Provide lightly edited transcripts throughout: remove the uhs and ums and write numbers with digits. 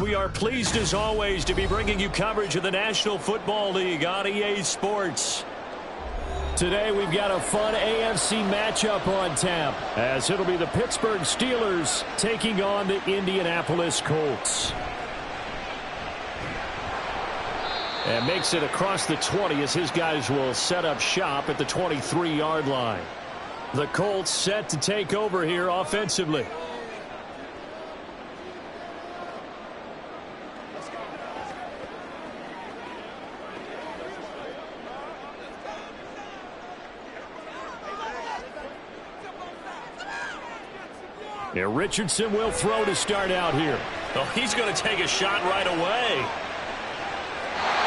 We are pleased as always to be bringing you coverage of the National Football League on EA Sports. Today we've got a fun AFC matchup on tap, as it'll be the Pittsburgh Steelers taking on the Indianapolis Colts. And makes it across the 20 as his guys will set up shop at the 23-yard line. The Colts set to take over here offensively. Yeah, Richardson will throw to start out here. Oh, he's going to take a shot right away. And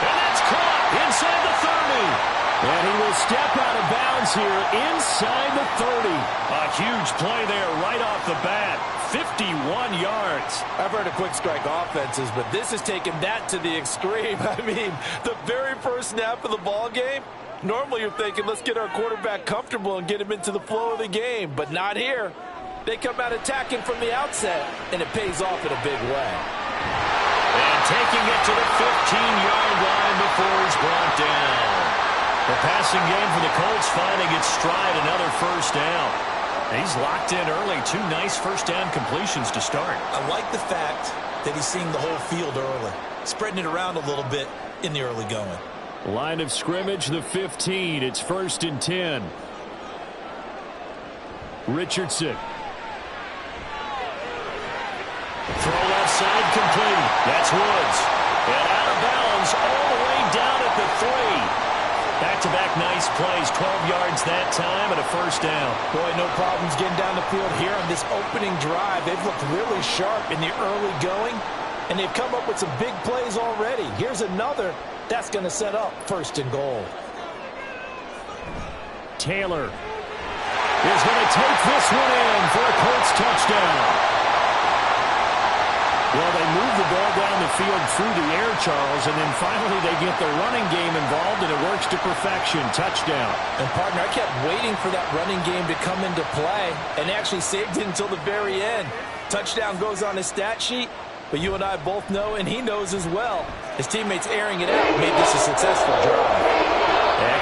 that's caught inside the 30. And he will step out of bounds here inside the 30. A huge play there right off the bat. 51 yards. I've heard of quick strike offenses, but this has taken that to the extreme. I mean, the very first snap of the ball game, normally you're thinking, let's get our quarterback comfortable and get him into the flow of the game, but not here. They come out attacking from the outset, and it pays off in a big way. And taking it to the 15-yard line before he's brought down. The passing game for the Colts finding its stride, another first down. He's locked in early. 2 nice first down completions to start. I like the fact that he's seeing the whole field early, spreading it around a little bit in the early going. Line of scrimmage, the 15. It's 1st and 10. Richardson. Throw left side complete. That's Woods. And out of bounds all the way down at the 3. Back-to-back nice plays. 12 yards that time and a first down. Boy, no problems getting down the field here on this opening drive. They've looked really sharp in the early going, and they've come up with some big plays already. Here's another that's going to set up 1st and goal. Taylor is going to take this one in for a Colts touchdown. Well, they move the ball down the field through the air, Charles, and then finally they get the running game involved, and it works to perfection. Touchdown. And, partner, I kept waiting for that running game to come into play and actually saved it until the very end. Touchdown goes on his stat sheet, but you and I both know, and he knows as well, his teammates airing it out made this a successful drive.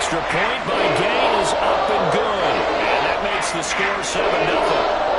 Extra point by Gain is up and good. And that makes the score 7-0.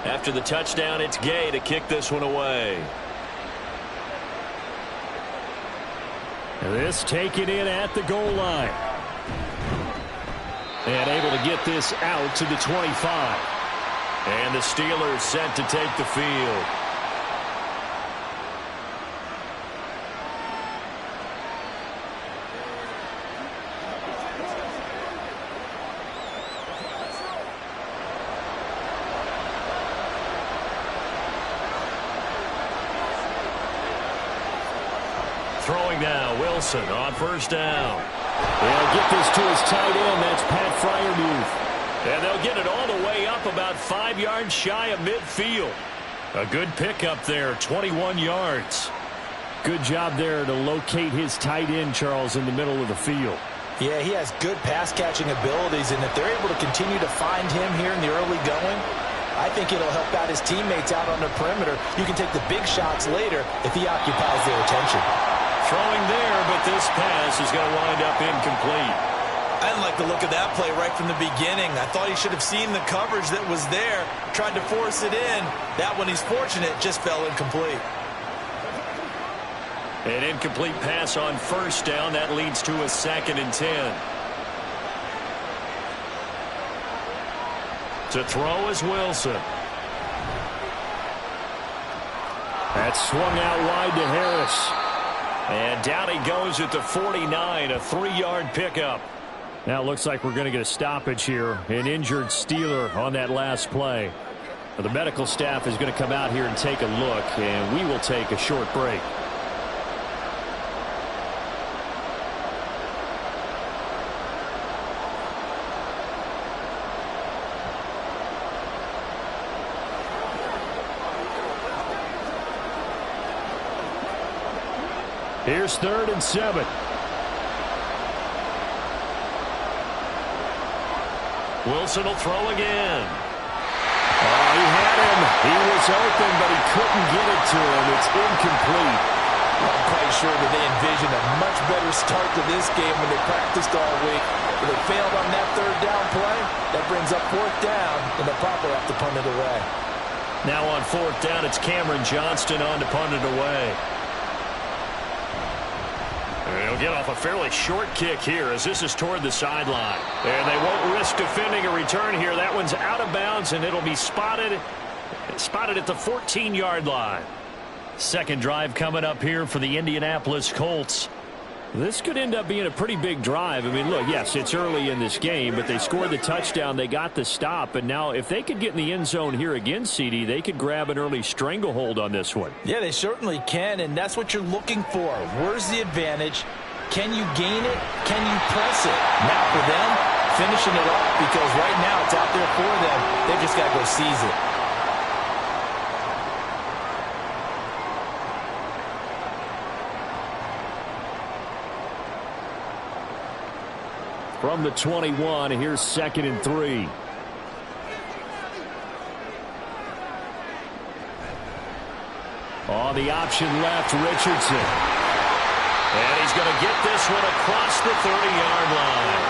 After the touchdown, it's Gay to kick this one away. This taken in at the goal line. And able to get this out to the 25. And the Steelers set to take the field. Throwing now, Wilson on 1st down. They'll get this to his tight end. That's Pat Freiermuth. And they'll get it all the way up about 5 yards shy of midfield. A good pickup there, 21 yards. Good job there to locate his tight end, Charles, in the middle of the field. Yeah, he has good pass-catching abilities, and if they're able to continue to find him here in the early going, I think it'll help out his teammates out on the perimeter. You can take the big shots later if he occupies their attention. Throwing there, but this pass is going to wind up incomplete. I didn't like the look of that play right from the beginning. I thought he should have seen the coverage that was there, tried to force it in. That one, he's fortunate, just fell incomplete. An incomplete pass on 1st down. That leads to a 2nd and 10. To throw is Wilson. That's swung out wide to Harris. And down he goes at the 49, a 3-yard pickup. Now it looks like we're going to get a stoppage here. An injured Steeler on that last play. The medical staff is going to come out here and take a look, and we will take a short break. Here's 3rd and 7. Wilson will throw again. Oh, he had him. He was open, but he couldn't get it to him. It's incomplete. I'm quite sure that they envisioned a much better start to this game when they practiced all week. But they failed on that 3rd down play. That brings up 4th down, and they'll probably have to punt it away. Now on 4th down, it's Cameron Johnston on to punt it away. He'll get off a fairly short kick here as this is toward the sideline. And they won't risk defending a return here. That one's out of bounds, and it'll be spotted at the 14-yard line. Second drive coming up here for the Indianapolis Colts. This could end up being a pretty big drive. I mean, look, yes, it's early in this game, but they scored the touchdown. They got the stop. And now if they could get in the end zone here again, CD, they could grab an early stranglehold on this one. Yeah, they certainly can, and that's what you're looking for. Where's the advantage? Can you gain it? Can you press it? Now for them, finishing it off, because right now it's out there for them. They've just got to go seize it. From the 21, here's 2nd and 3. On the option left, Richardson. And he's going to get this one across the 30-yard line.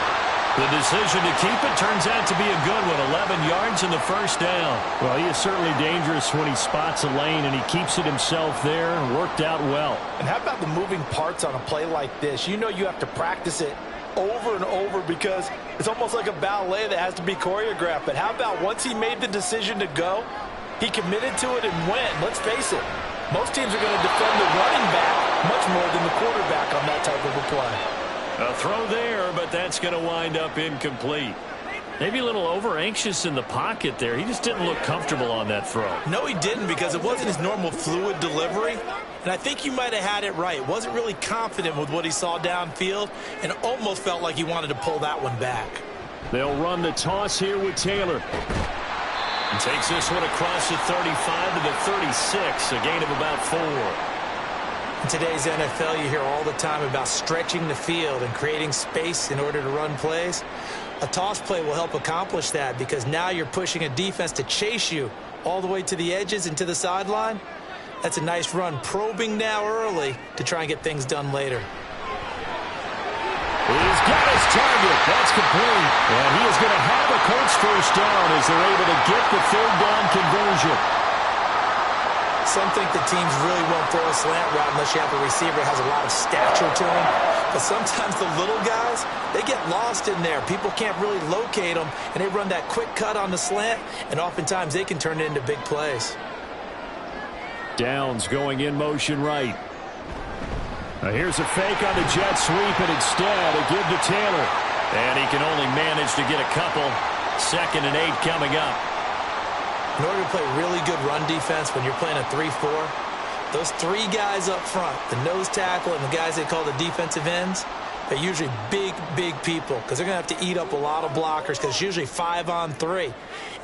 The decision to keep it turns out to be a good one. 11 yards in the first down. Well, he is certainly dangerous when he spots a lane, and he keeps it himself there. Worked out well. And how about the moving parts on a play like this? You know you have to practice it over and over because it's almost like a ballet that has to be choreographed. But how about once he made the decision to go, he committed to it and went. Let's face it, most teams are going to defend the running back much more than the quarterback on that type of a play. A throw there, but that's going to wind up incomplete. Maybe a little over-anxious in the pocket there. He just didn't look comfortable on that throw. No, he didn't, because it wasn't his normal fluid delivery. And I think you might have had it right. Wasn't really confident with what he saw downfield and almost felt like he wanted to pull that one back. They'll run the toss here with Taylor. And takes this one across the 35 to the 36, a gain of about 4. In today's NFL, you hear all the time about stretching the field and creating space in order to run plays. A toss play will help accomplish that because now you're pushing a defense to chase you all the way to the edges and to the sideline. That's a nice run, probing now early to try and get things done later. He's got his target. That's complete. And he is going to have the Colts first down as they're able to get the 3rd down conversion. Some think the teams really won't throw a slant route unless you have a receiver that has a lot of stature to him. But sometimes the little guys, they get lost in there. People can't really locate them, and they run that quick cut on the slant, and oftentimes they can turn it into big plays. Downs going in motion right. Now here's a fake on the jet sweep, and instead a give to Taylor. And he can only manage to get a couple. 2nd and 8 coming up. In order to play really good run defense when you're playing a 3-4, those 3 guys up front, the nose tackle and the guys they call the defensive ends, they're usually big, big people because they're going to have to eat up a lot of blockers because it's usually 5-on-3.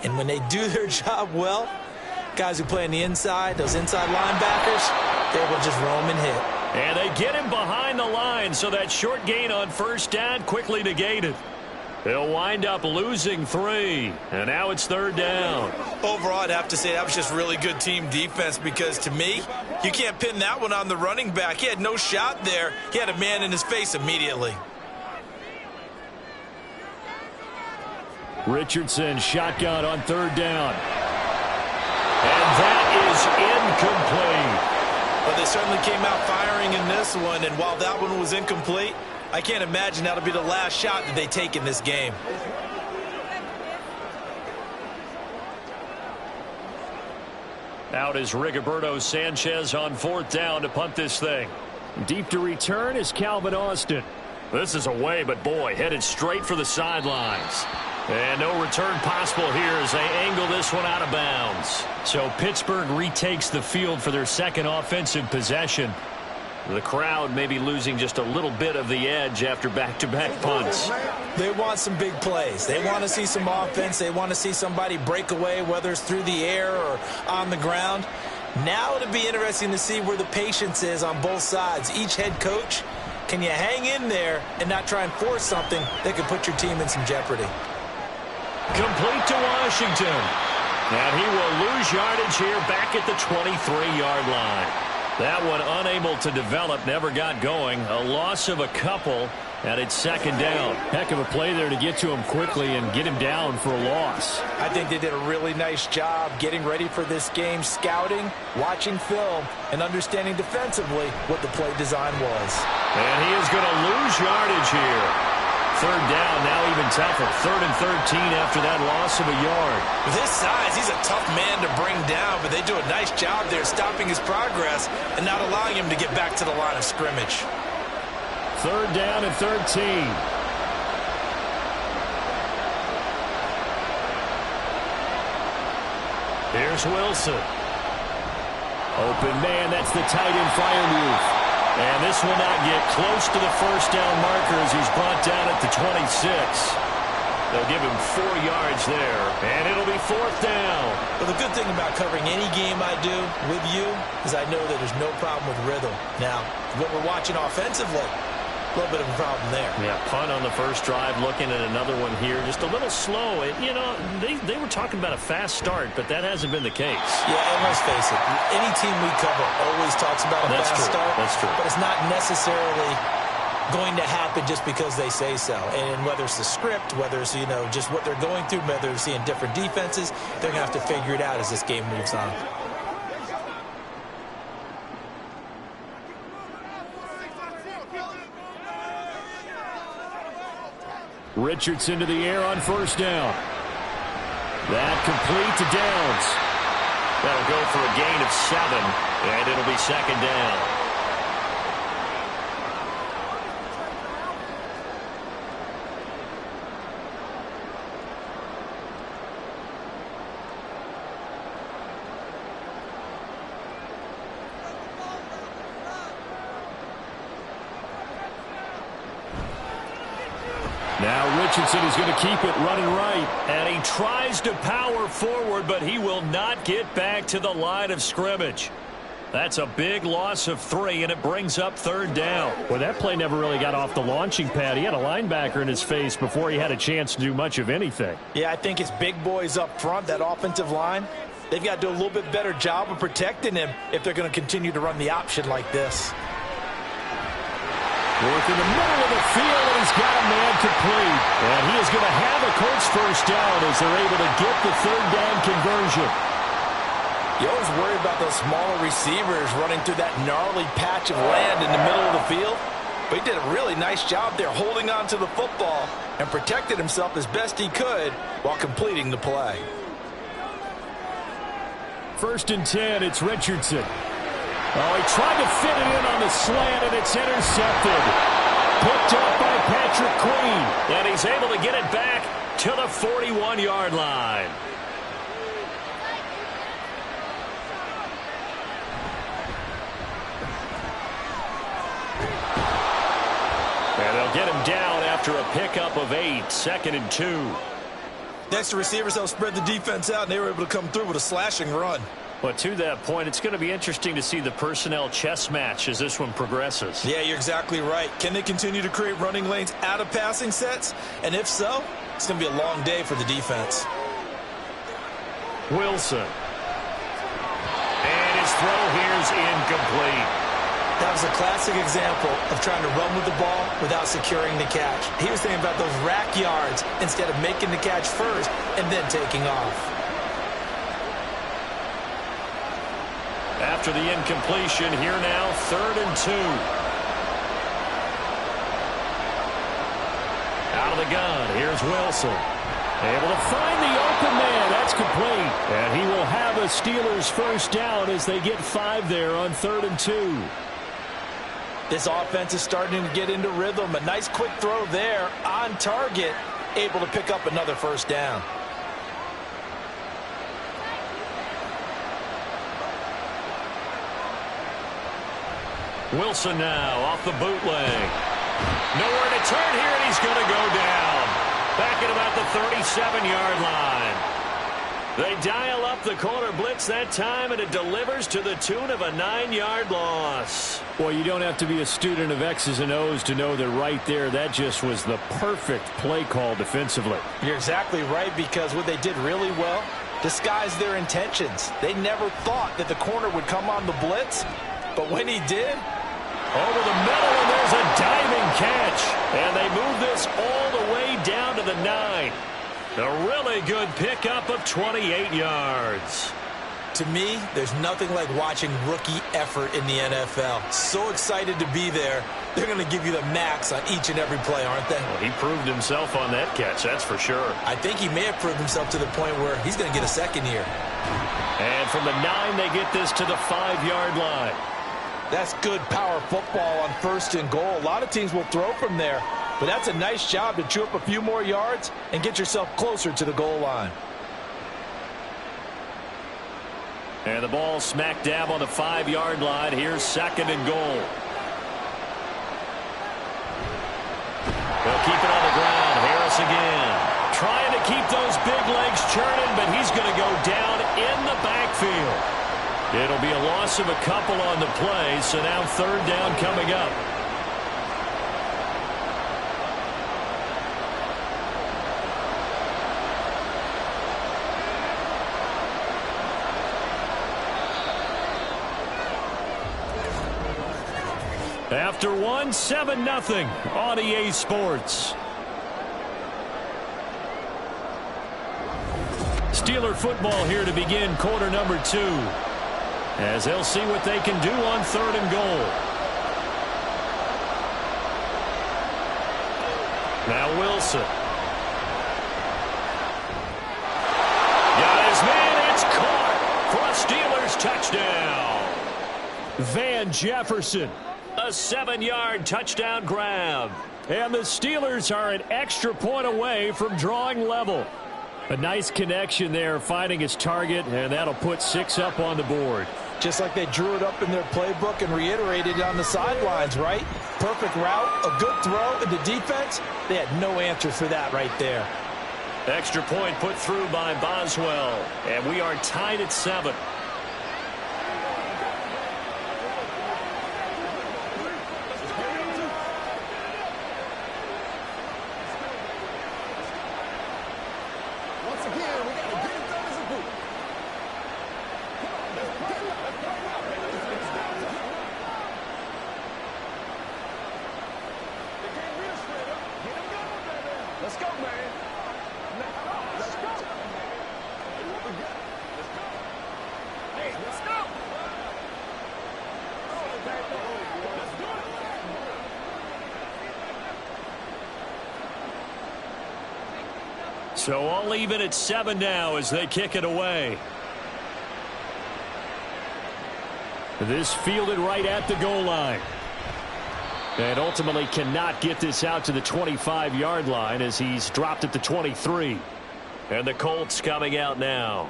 And when they do their job well, guys who play on the inside, those inside linebackers, they will just roam and hit. And they get him behind the line, so that short gain on first down quickly negated. They'll wind up losing 3, and now it's 3rd down. Overall, I'd have to say that was just really good team defense because, to me, you can't pin that one on the running back. He had no shot there. He had a man in his face immediately. Richardson shotgun on 3rd down. And that is incomplete. Well, they certainly came out firing in this one, and while that one was incomplete, I can't imagine that'll be the last shot that they take in this game. Out is Rigoberto Sanchez on 4th down to punt this thing. Deep to return is Calvin Austin. This is away, but boy, headed straight for the sidelines. And no return possible here as they angle this one out of bounds. So Pittsburgh retakes the field for their second offensive possession. The crowd may be losing just a little bit of the edge after back-to-back punts. They want some big plays. They want to see some offense. They want to see somebody break away, whether it's through the air or on the ground. Now it'll be interesting to see where the patience is on both sides. Each head coach, can you hang in there and not try and force something that could put your team in some jeopardy? Complete to Washington. And he will lose yardage here back at the 23-yard line. That one unable to develop, never got going. A loss of a couple, and it's second down. Heck of a play there to get to him quickly and get him down for a loss. I think they did a really nice job getting ready for this game, scouting, watching film, and understanding defensively what the play design was. And he is going to lose yardage here. Third down, now even tougher. 3rd and 13 after that loss of a yard. With his size, he's a tough man to bring down, but they do a nice job there stopping his progress and not allowing him to get back to the line of scrimmage. 3rd down and 13. Here's Wilson. Open man, that's the tight end flyer move. And this will not get close to the first down marker as he's brought down at the 26. They'll give him 4 yards there, and it'll be 4th down. Well, the good thing about covering any game I do with you is I know that there's no problem with rhythm. Now, what we're watching offensively, a little bit of a problem there. Yeah, punt on the first drive, looking at another one here. Just a little slow. You know, they were talking about a fast start, but that hasn't been the case. Yeah, and let's face it, any team we cover always talks about a fast start. That's true. But it's not necessarily going to happen just because they say so. And whether it's the script, whether it's, you know, just what they're going through, whether they're seeing different defenses, they're going to have to figure it out as this game moves on. Richardson to the air on first down. That complete to Downs. That'll go for a gain of 7, and it'll be second down. Now Richardson is going to keep it running right. And he tries to power forward, but he will not get back to the line of scrimmage. That's a big loss of 3, and it brings up 3rd down. Well, that play never really got off the launching pad. He had a linebacker in his face before he had a chance to do much of anything. Yeah, I think it's big boys up front, that offensive line. They've got to do a little bit better job of protecting him if they're going to continue to run the option like this. Work in the middle of the field, and he's got a man complete. And he is going to have a Colts first down as they're able to get the 3rd down conversion. You always worry about those smaller receivers running through that gnarly patch of land in the middle of the field. But he did a really nice job there holding on to the football and protected himself as best he could while completing the play. 1st and 10, it's Richardson. Oh, he tried to fit it in on the slant, and it's intercepted. Picked up by Patrick Queen. And he's able to get it back to the 41-yard line. And they'll get him down after a pickup of 8, 2nd and 2. Next, the receivers helped spread the defense out, and they were able to come through with a slashing run. But to that point, it's going to be interesting to see the personnel chess match as this one progresses. Yeah, you're exactly right. Can they continue to create running lanes out of passing sets? And if so, it's going to be a long day for the defense. Wilson. And his throw here is incomplete. That was a classic example of trying to run with the ball without securing the catch. He was thinking about those rack yards instead of making the catch first and then taking off. After the incompletion, here now, 3rd and 2. Out of the gun, here's Wilson. Able to find the open man. That's complete. And he will have a Steelers first down as they get 5 there on 3rd and 2. This offense is starting to get into rhythm. A nice quick throw there on target, able to pick up another first down. Wilson now off the bootleg. Nowhere to turn here, and he's going to go down. Back at about the 37-yard line. They dial up the corner blitz that time, and it delivers to the tune of a 9-yard loss. Well, you don't have to be a student of X's and O's to know that right there, that just was the perfect play call defensively. You're exactly right, because what they did really well, disguised their intentions. They never thought that the corner would come on the blitz, but when he did, over the middle, and there's a diving catch. And they move this all the way down to the 9. A really good pickup of 28 yards. To me, there's nothing like watching rookie effort in the NFL. So excited to be there. They're going to give you the max on each and every play, aren't they? Well, he proved himself on that catch, that's for sure. I think he may have proved himself to the point where he's going to get a second here. And from the 9, they get this to the 5-yard line. that's good power football on 1st and goal. A lot of teams will throw from there, but that's a nice job to chew up a few more yards and get yourself closer to the goal line. And the ball smack dab on the 5-yard line. Here's 2nd and goal. They'll keep it on the ground. Harris again. Trying to keep those big legs churning, but he's going to go down in the backfield. It'll be a loss of a couple on the play, so now 3rd down coming up. After one, 7-0 on EA Sports. Steeler football here to begin quarter number 2. As they'll see what they can do on 3rd and goal. Now Wilson. Got his man. It's caught for a Steelers touchdown. Van Jefferson. A 7-yard touchdown grab. And the Steelers are an extra point away from drawing level. A nice connection there, finding his target, and that'll put 6 up on the board. Just like they drew it up in their playbook and reiterated it on the sidelines, right? Perfect route, a good throw, and the defense, they had no answer for that right there. Extra point put through by Boswell, and we are tied at 7. So all even at 7 now as they kick it away. This fielded right at the goal line. And ultimately cannot get this out to the 25-yard line as he's dropped at the 23. And the Colts coming out now.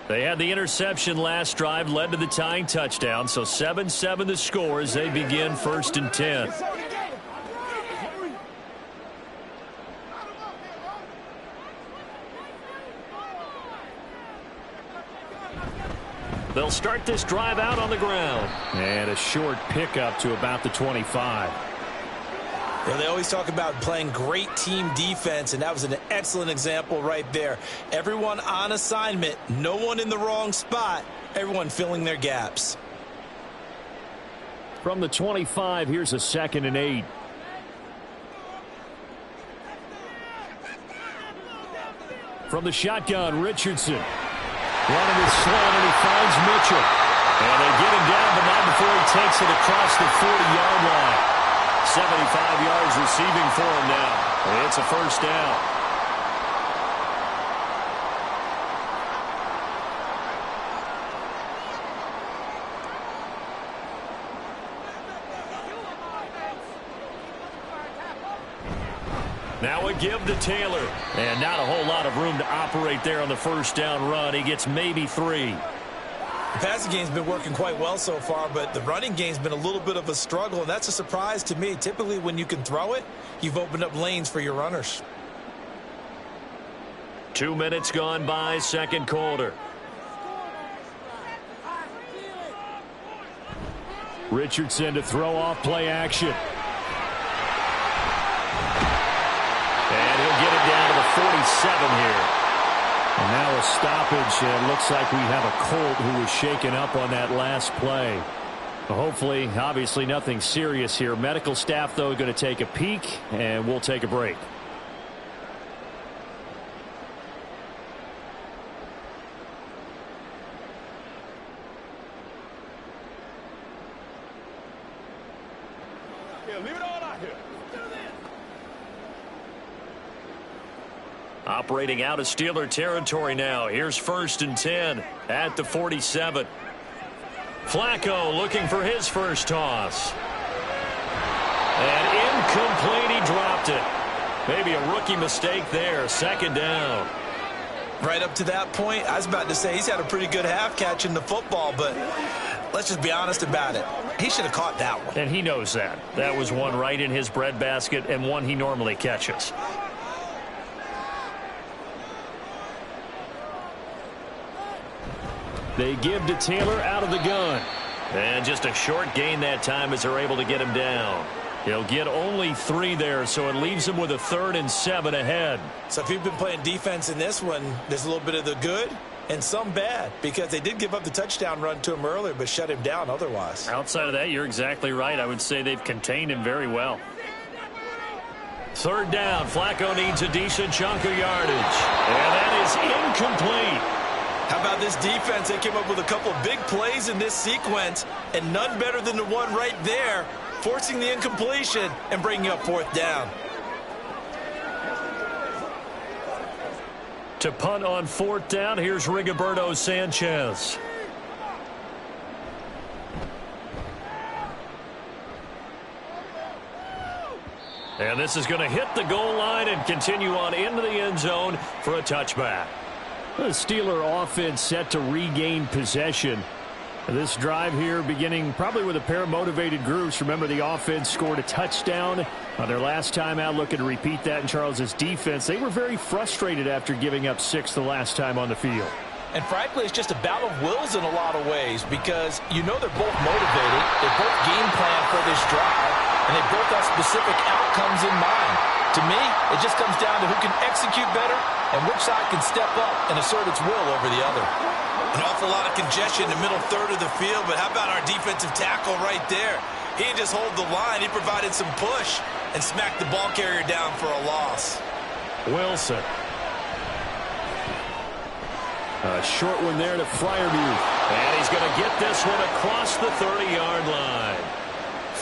They had the interception last drive, led to the tying touchdown. So 7-7 the score as they begin 1st and 10. They'll start this drive out on the ground. And a short pickup to about the 25. Well, they always talk about playing great team defense, and that was an excellent example right there. Everyone on assignment, no one in the wrong spot, everyone filling their gaps. From the 25, here's a 2nd and 8. From the shotgun, Richardson. Running his slant, and he finds Mitchell. And they get him down, but not before he takes it across the 40-yard line. 75 yards receiving for him now. It's a 1st down. Now a give to Taylor. And not a whole lot of room to operate there on the first down run. He gets maybe 3. The passing game's been working quite well so far, but the running game's been a little bit of a struggle, and that's a surprise to me. Typically, when you can throw it, you've opened up lanes for your runners. 2 minutes gone by, second quarter. Richardson to throw off play action. And he'll get it down to the 47 here. And now a stoppage. It looks like we have a Colt who was shaken up on that last play. Hopefully, obviously nothing serious here. Medical staff, though, going to take a peek, and we'll take a break. Leave it all out here. Operating out of Steeler territory now. Here's 1st and 10 at the 47. Flacco looking for his first toss. And incomplete. He dropped it. Maybe a rookie mistake there. 2nd down. Right up to that point, I was about to say he's had a pretty good half catching the football, but let's just be honest about it. He should have caught that one. And he knows that. That was one right in his breadbasket and one he normally catches. They give to Taylor out of the gun. And just a short gain that time as they're able to get him down. He'll get only 3 there, so it leaves him with a 3rd and 7 ahead. So if you've been playing defense in this one, there's a little bit of the good and some bad, because they did give up the touchdown run to him earlier but shut him down otherwise. Outside of that, you're exactly right. I would say they've contained him very well. 3rd down. Flacco needs a decent chunk of yardage. And that is incomplete. How about this defense? They came up with a couple of big plays in this sequence, and none better than the one right there, forcing the incompletion and bringing up 4th down. To punt on 4th down, here's Rigoberto Sanchez. And this is going to hit the goal line and continue on into the end zone for a touchback. The Steeler offense set to regain possession. This drive here beginning probably with a pair of motivated groups. Remember, the offense scored a touchdown on their last time out. Looking to repeat that in Charles's defense. They were very frustrated after giving up 6 the last time on the field. And frankly, it's just a battle of wills in a lot of ways, because you know they're both motivated. They both game plan for this drive, and they both have specific outcomes in mind. To me, it just comes down to who can execute better and which side can step up and assert its will over the other. An awful lot of congestion in the middle third of the field, but how about our defensive tackle right there? He didn't just hold the line. He provided some push and smacked the ball carrier down for a loss. Wilson. A short one there to Freiermuth. And he's going to get this one across the 30-yard line.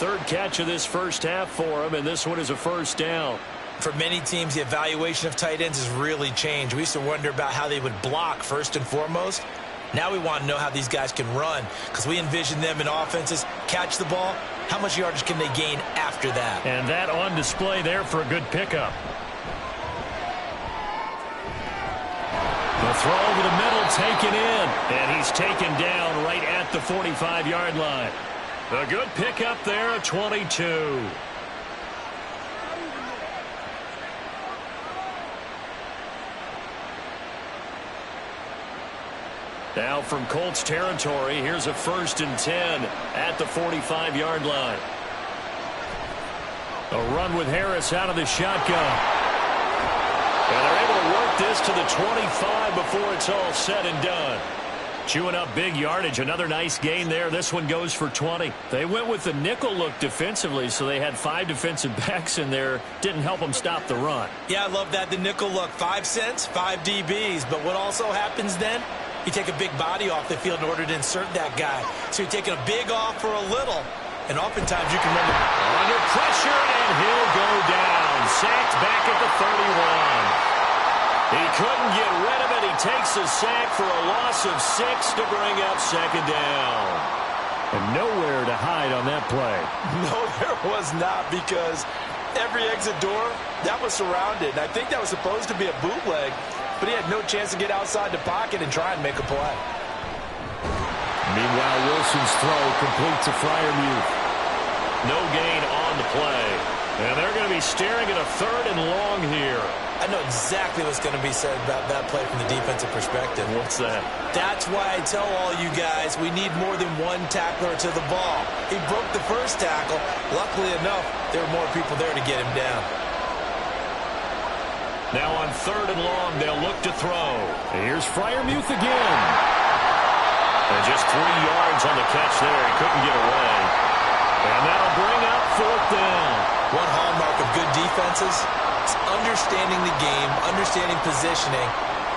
3rd catch of this first half for him, and this one is a 1st down. For many teams, the evaluation of tight ends has really changed. We used to wonder about how they would block first and foremost. Now we want to know how these guys can run, because we envision them in offenses catch the ball. How much yardage can they gain after that? And that on display there for a good pickup. The throw over the middle, taken in, and he's taken down right at the 45-yard line. A good pickup there, 22. Now from Colts territory, here's a 1st and 10 at the 45-yard line. A run with Harris out of the shotgun. And they're able to work this to the 25 before it's all said and done. Chewing up big yardage. Another nice gain there. This one goes for 20. They went with the nickel look defensively, so they had 5 defensive backs in there. Didn't help them stop the run. Yeah, I love that, the nickel look. 5 cents, 5 DBs. But what also happens then? You take a big body off the field in order to insert that guy. So you're taking a big off for a little. And oftentimes you can run under pressure, and he'll go down. Sacked back at the 31. He couldn't get rid of it. He takes a sack for a loss of 6 to bring up 2nd down. And nowhere to hide on that play. No, there was not, because every exit door, that was surrounded. And I think that was supposed to be a bootleg, but he had no chance to get outside the pocket and try and make a play. Meanwhile, Wilson's throw complete to Freiermuth. No gain on the play. And they're going to be staring at a 3rd and long here. I know exactly what's going to be said about that play from the defensive perspective. What's that? That's why I tell all you guys we need more than one tackler to the ball. He broke the first tackle. Luckily enough, there were more people there to get him down. Now on 3rd and long, they'll look to throw. And here's Freiermuth again. And just 3 yards on the catch there. He couldn't get away. And that'll bring up 4th down. One hallmark of good defenses is understanding the game, understanding positioning,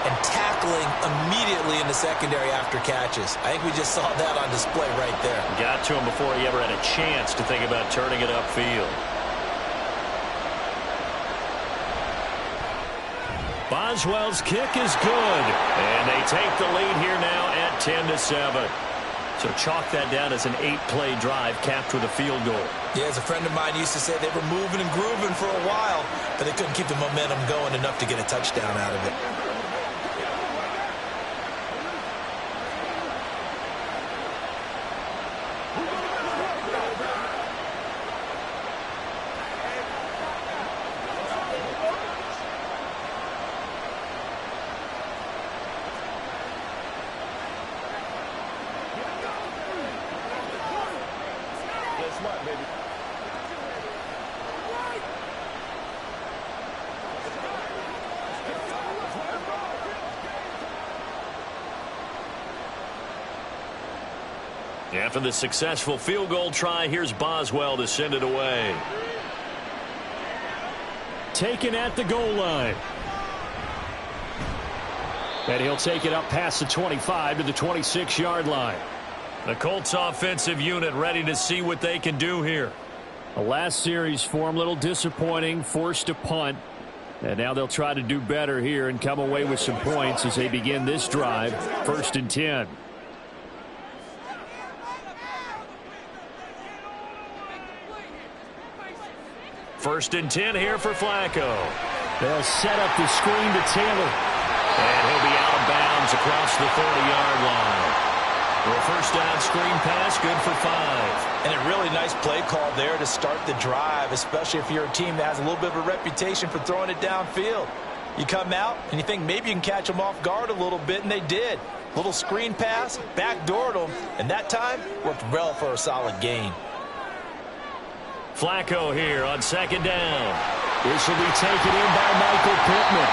and tackling immediately in the secondary after catches. I think we just saw that on display right there. Got to him before he ever had a chance to think about turning it upfield. Boswell's kick is good. And they take the lead here now at 10-7. So chalk that down as an 8-play drive capped with a field goal. Yeah, as a friend of mine used to say, they were moving and grooving for a while, but they couldn't keep the momentum going enough to get a touchdown out of it. After the successful field goal try, here's Boswell to send it away. Taken at the goal line. And he'll take it up past the 25 to the 26-yard line. The Colts offensive unit ready to see what they can do here. The last series for them, a little disappointing, forced to punt. And now they'll try to do better here and come away with some points as they begin this drive, 1st and 10. First and 10 here for Flacco. They'll set up the screen to Taylor. And he'll be out of bounds across the 30-yard line. For a first down screen pass, good for 5. And a really nice play call there to start the drive, especially if you're a team that has a little bit of a reputation for throwing it downfield. You come out and you think maybe you can catch them off guard a little bit, and they did. Little screen pass, backdoored them, and that time worked well for a solid gain. Flacco here on 2nd down. This will be taken in by Michael Pittman.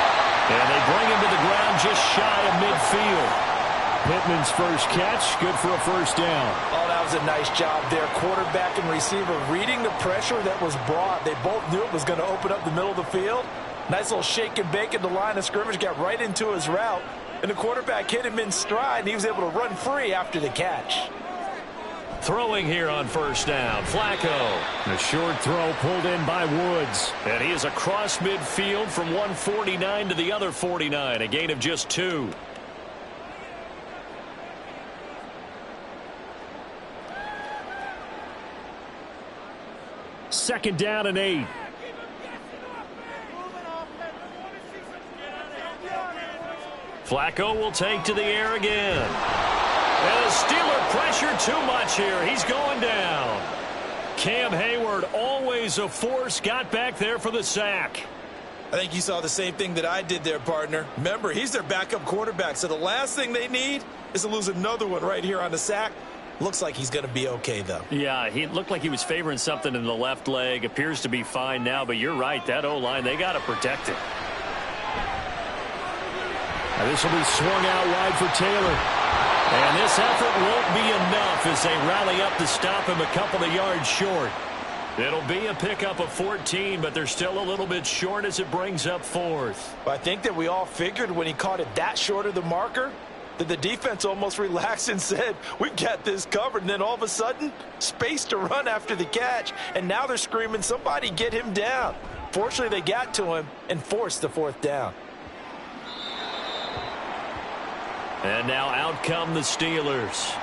And they bring him to the ground just shy of midfield. Pittman's first catch, good for a first down. Oh, that was a nice job there. Quarterback and receiver reading the pressure that was brought. They both knew it was going to open up the middle of the field. Nice little shake and bake at the line of scrimmage, got right into his route. And the quarterback hit him in stride, and he was able to run free after the catch. Throwing here on first down, Flacco. The short throw pulled in by Woods. And he is across midfield from 149 to the other 49, a gain of just 2. Second down and 8. Flacco will take to the air again. And the Steeler pressure too much here. He's going down. Cam Hayward, always a force, got back there for the sack. I think you saw the same thing that I did there, partner. Remember, he's their backup quarterback, so the last thing they need is to lose another one right here on the sack. Looks like he's going to be okay, though. Yeah, he looked like he was favoring something in the left leg. Appears to be fine now, but you're right. That O-line, they got to protect it. Now this will be swung out wide for Taylor. And this effort won't be enough as they rally up to stop him a couple of yards short. It'll be a pickup of 14, but they're still a little bit short as it brings up 4th. I think that we all figured when he caught it that short of the marker that the defense almost relaxed and said, we've got this covered. And then all of a sudden, space to run after the catch. And now they're screaming, somebody get him down. Fortunately, they got to him and forced the 4th down. And now out come the Steelers.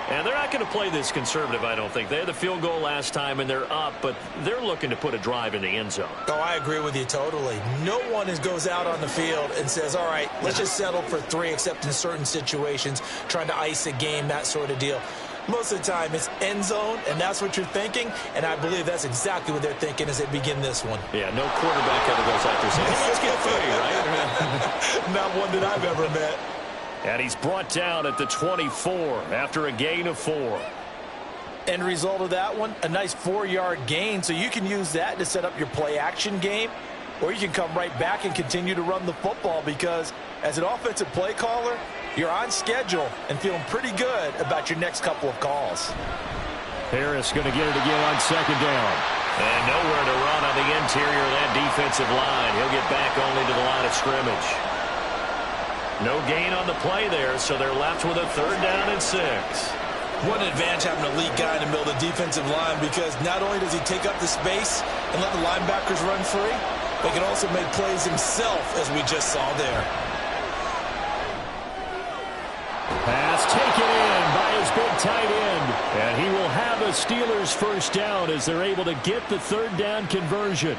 And they're not going to play this conservative, I don't think. They had the field goal last time, and they're up, but they're looking to put a drive in the end zone. Oh, I agree with you totally. No one goes out on the field and says, all right, let's just settle for 3, except in certain situations, trying to ice a game, that sort of deal. Most of the time, it's end zone, and that's what you're thinking, and I believe that's exactly what they're thinking as they begin this one. Yeah, no quarterback ever goes out there saying, hey, let's get 3, right? Not one that I've ever met. And he's brought down at the 24 after a gain of 4. End result of that one, a nice 4-yard gain, so you can use that to set up your play-action game, or you can come right back and continue to run the football because as an offensive play caller, you're on schedule and feeling pretty good about your next couple of calls. Harris going to get it again on 2nd down. And nowhere to run on the interior of that defensive line. He'll get back only to the line of scrimmage. No gain on the play there, so they're left with a 3rd down and 6. What an advantage having an elite guy in the middle of the defensive line because not only does he take up the space and let the linebackers run free, but he can also make plays himself, as we just saw there. Pass taken in by his big tight end. And he will have a Steelers 1st down as they're able to get the 3rd down conversion.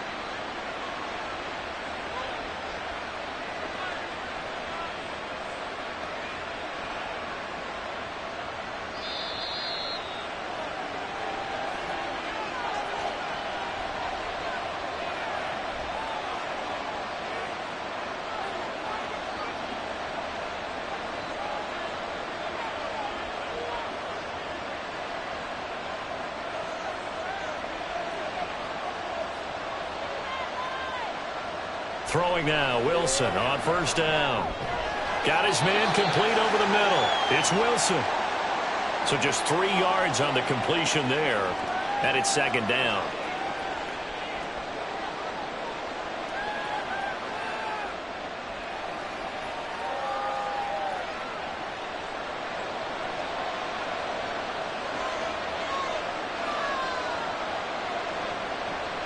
Throwing now, Wilson on 1st down. Got his man complete over the middle. It's Wilson. So just 3 yards on the completion there. And it's 2nd down.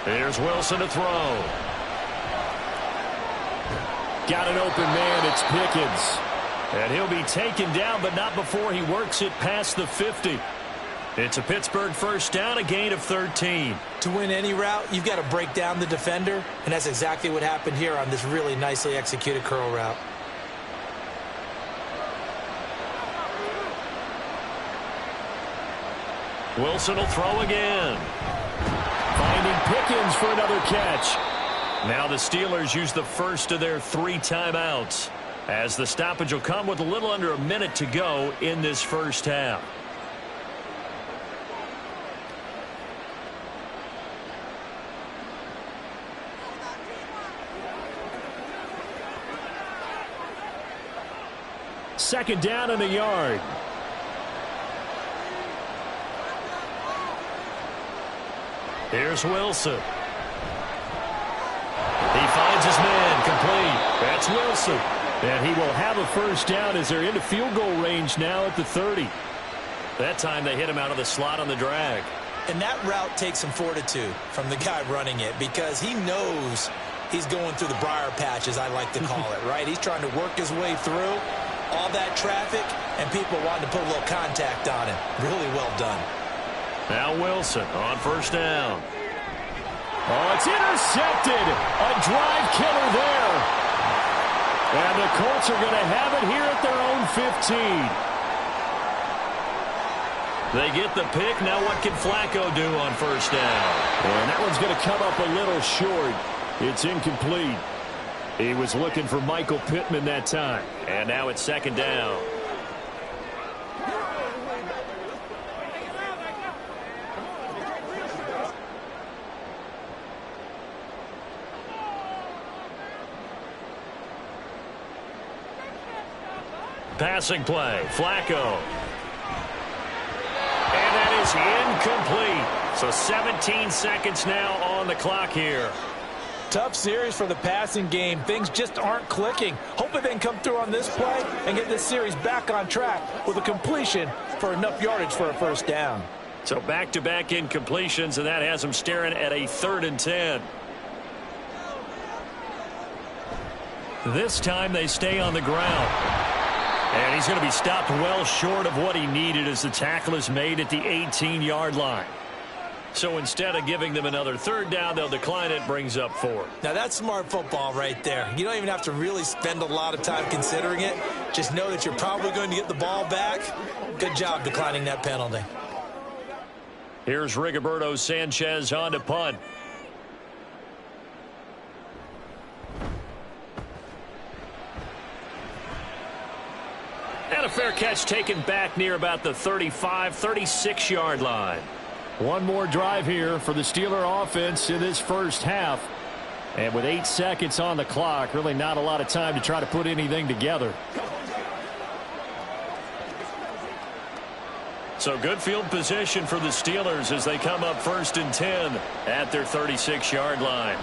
Here's Wilson to throw. Got an open man, it's Pickens. And he'll be taken down, but not before he works it past the 50. It's a Pittsburgh 1st down, a gain of 13. To win any route, you've got to break down the defender, and that's exactly what happened here on this really nicely executed curl route. Wilson will throw again. Finding Pickens for another catch. Now the Steelers use the first of their 3 timeouts as the stoppage will come with a little under a minute to go in this 1st half. Second down and a yard. Here's Wilson. He finds his man complete. That's Wilson. And he will have a 1st down as they're into field goal range now at the 30. That time they hit him out of the slot on the drag. And that route takes some fortitude from the guy running it because he knows he's going through the briar patch, as I like to call it, right? He's trying to work his way through all that traffic and people wanting to put a little contact on him. Really well done. Now Wilson on 1st down. Oh, it's intercepted. A drive killer there. And the Colts are going to have it here at their own 15. They get the pick. Now what can Flacco do on 1st down? And that one's going to come up a little short. It's incomplete. He was looking for Michael Pittman that time. And now it's 2nd down. Passing play, Flacco. And that is incomplete. So 17 seconds now on the clock here. Tough series for the passing game. Things just aren't clicking. Hoping they can come through on this play and get this series back on track with a completion for enough yardage for a 1st down. So back-to-back incompletions, and that has them staring at a 3rd and 10. This time they stay on the ground. And he's going to be stopped well short of what he needed as the tackle is made at the 18-yard line. So instead of giving them another third down, they'll decline it, brings up 4. Now, that's smart football right there. You don't even have to really spend a lot of time considering it. Just know that you're probably going to get the ball back. Good job declining that penalty. Here's Rigoberto Sanchez on to punt. And a fair catch taken back near about the 35, 36-yard line. One more drive here for the Steeler offense in this first half. And with 8 seconds on the clock, really not a lot of time to try to put anything together. So good field position for the Steelers as they come up 1st and 10 at their 36-yard line.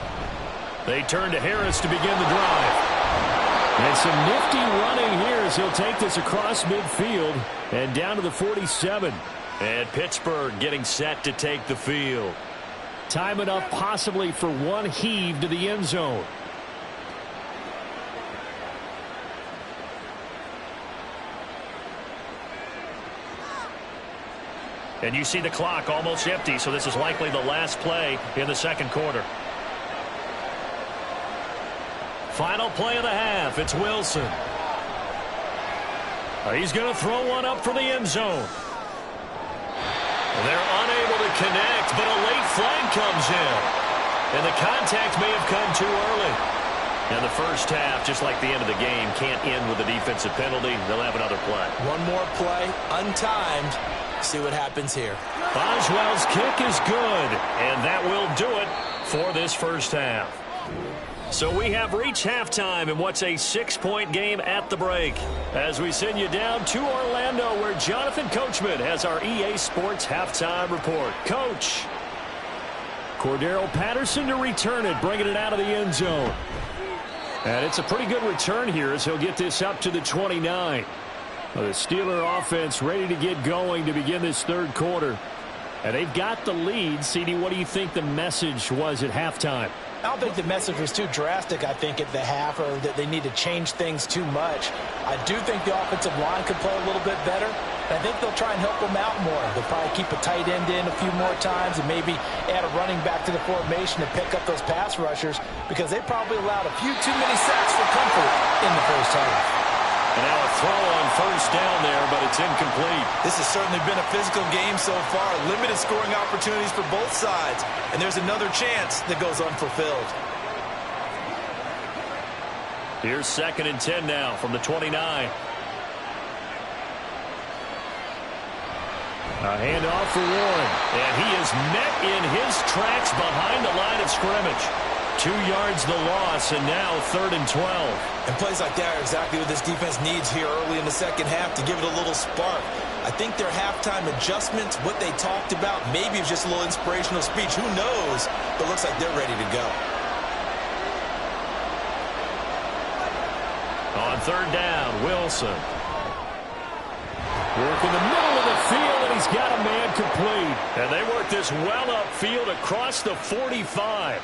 They turn to Harris to begin the drive. And some nifty running here as he'll take this across midfield and down to the 47. And Pittsburgh getting set to take the field. Time enough possibly for one heave to the end zone. And you see the clock almost empty, so this is likely the last play in the second quarter. Final play of the half. It's Wilson. He's going to throw one up for the end zone. They're unable to connect, but a late flag comes in. And the contact may have come too early. And the first half, just like the end of the game, can't end with a defensive penalty. They'll have another play. One more play, untimed. See what happens here. Boswell's kick is good, and that will do it for this first half. So we have reached halftime in what's a 6-point game at the break. As we send you down to Orlando, where Jonathan Coachman has our EA Sports halftime report. Coach. Cordero Patterson to return it, bringing it out of the end zone. And it's a pretty good return here as he'll get this up to the 29. The Steeler offense ready to get going to begin this third quarter. And they've got the lead. CD, what do you think the message was at halftime? I don't think the message was too drastic, I think, at the half, or that they need to change things too much. I do think the offensive line could play a little bit better. And I think they'll try and help them out more. They'll probably keep a tight end in a few more times and maybe add a running back to the formation to pick up those pass rushers, because they probably allowed a few too many sacks for comfort in the first half. And now a throw on first down there, but it's incomplete. This has certainly been a physical game so far. Limited scoring opportunities for both sides. And there's another chance that goes unfulfilled. Here's 2nd and 10 now from the 29. A handoff for Warren. And he is met in his tracks behind the line of scrimmage. 2 yards the loss, and now 3rd and 12. And plays like that are exactly what this defense needs here early in the second half to give it a little spark. I think their halftime adjustments, what they talked about, maybe it was just a little inspirational speech. Who knows? But it looks like they're ready to go. On 3rd down, Wilson. Work in the middle of the field, and he's got a man complete. And they work this well upfield across the 45.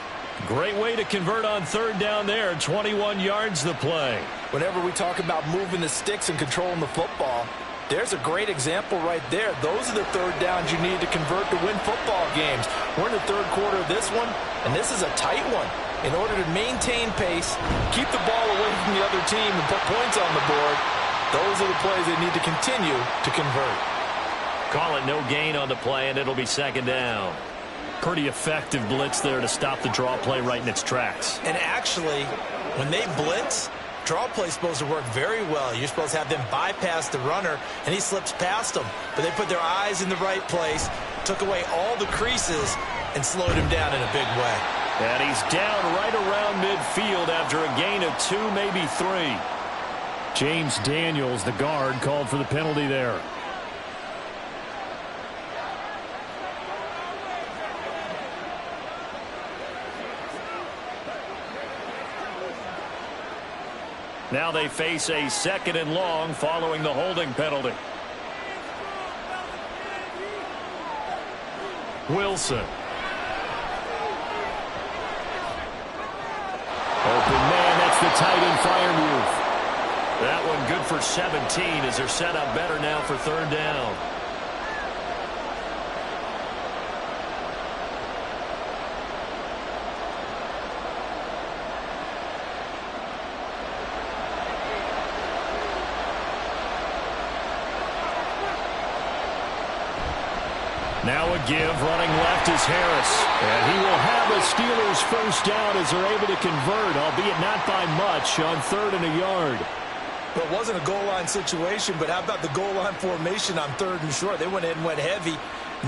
Great way to convert on 3rd down there. 21 yards the play. Whenever we talk about moving the sticks and controlling the football, there's a great example right there. Those are the 3rd downs you need to convert to win football games. We're in the 3rd quarter of this one, and this is a tight one. In order to maintain pace, keep the ball away from the other team, and put points on the board, those are the plays they need to continue to convert. Call it no gain on the play, and it'll be 2nd down. Pretty effective blitz there to stop the draw play right in its tracks. And actually, when they blitz, draw play's supposed to work very well. You're supposed to have them bypass the runner, and he slips past them. But they put their eyes in the right place, took away all the creases, and slowed him down in a big way. And he's down right around midfield after a gain of 2, maybe 3. James Daniels, the guard, called for the penalty there. Now they face a 2nd and long following the holding penalty. Wilson. Open man, that's the tight end Freiermuth. That one good for 17 as they're set up better now for third down. Now a give, running left is Harris. And he will have a Steelers first down as they're able to convert, albeit not by much, on 3rd and a yard. Well, it wasn't a goal line situation, but how about the goal line formation on 3rd and short? They went in and went heavy.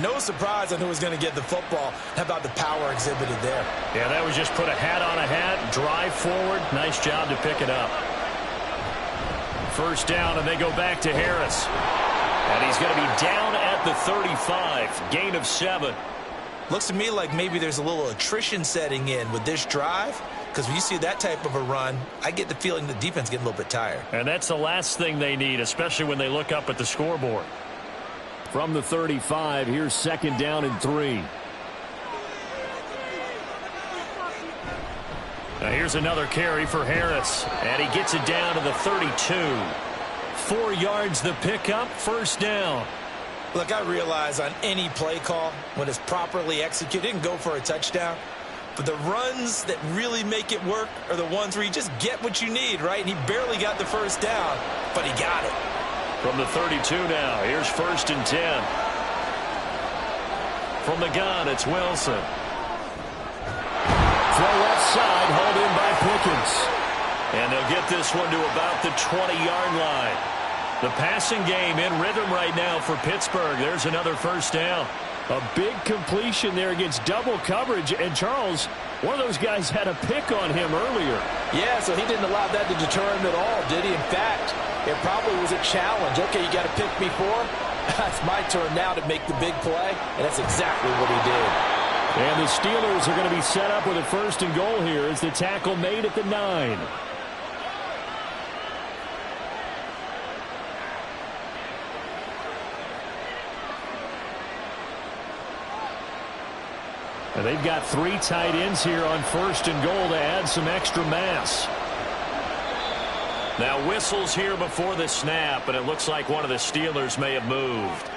No surprise on who was going to get the football. How about the power exhibited there? Yeah, that was just put a hat on a hat, drive forward. Nice job to pick it up. First down, and they go back to Harris. And he's going to be down at the 35, gain of 7. Looks to me like maybe there's a little attrition setting in with this drive, because when you see that type of a run, I get the feeling the defense getting a little bit tired. And that's the last thing they need, especially when they look up at the scoreboard. From the 35, here's 2nd down and 3. Now here's another carry for Harris, and he gets it down to the 32. 4 yards the pickup, first down. Look, I realize on any play call, when it's properly executed, it can go for a touchdown. But the runs that really make it work are the ones where you just get what you need, right? And he barely got the first down, but he got it. From the 32 now, here's 1st and 10. From the gun, it's Wilson. Throw left side, hauled in by Pickens. And they'll get this one to about the 20-yard line. The passing game in rhythm right now for Pittsburgh. There's another first down. A big completion there against double coverage. And Charles, one of those guys had a pick on him earlier. Yeah, so he didn't allow that to deter him at all, did he? In fact, it probably was a challenge. Okay, you got to pick me for? It's my turn now to make the big play, and that's exactly what he did. And the Steelers are going to be set up with a 1st and goal here as the tackle made at the 9. And they've got 3 tight ends here on 1st and goal to add some extra mass. Now whistles here before the snap, and it looks like one of the Steelers may have moved.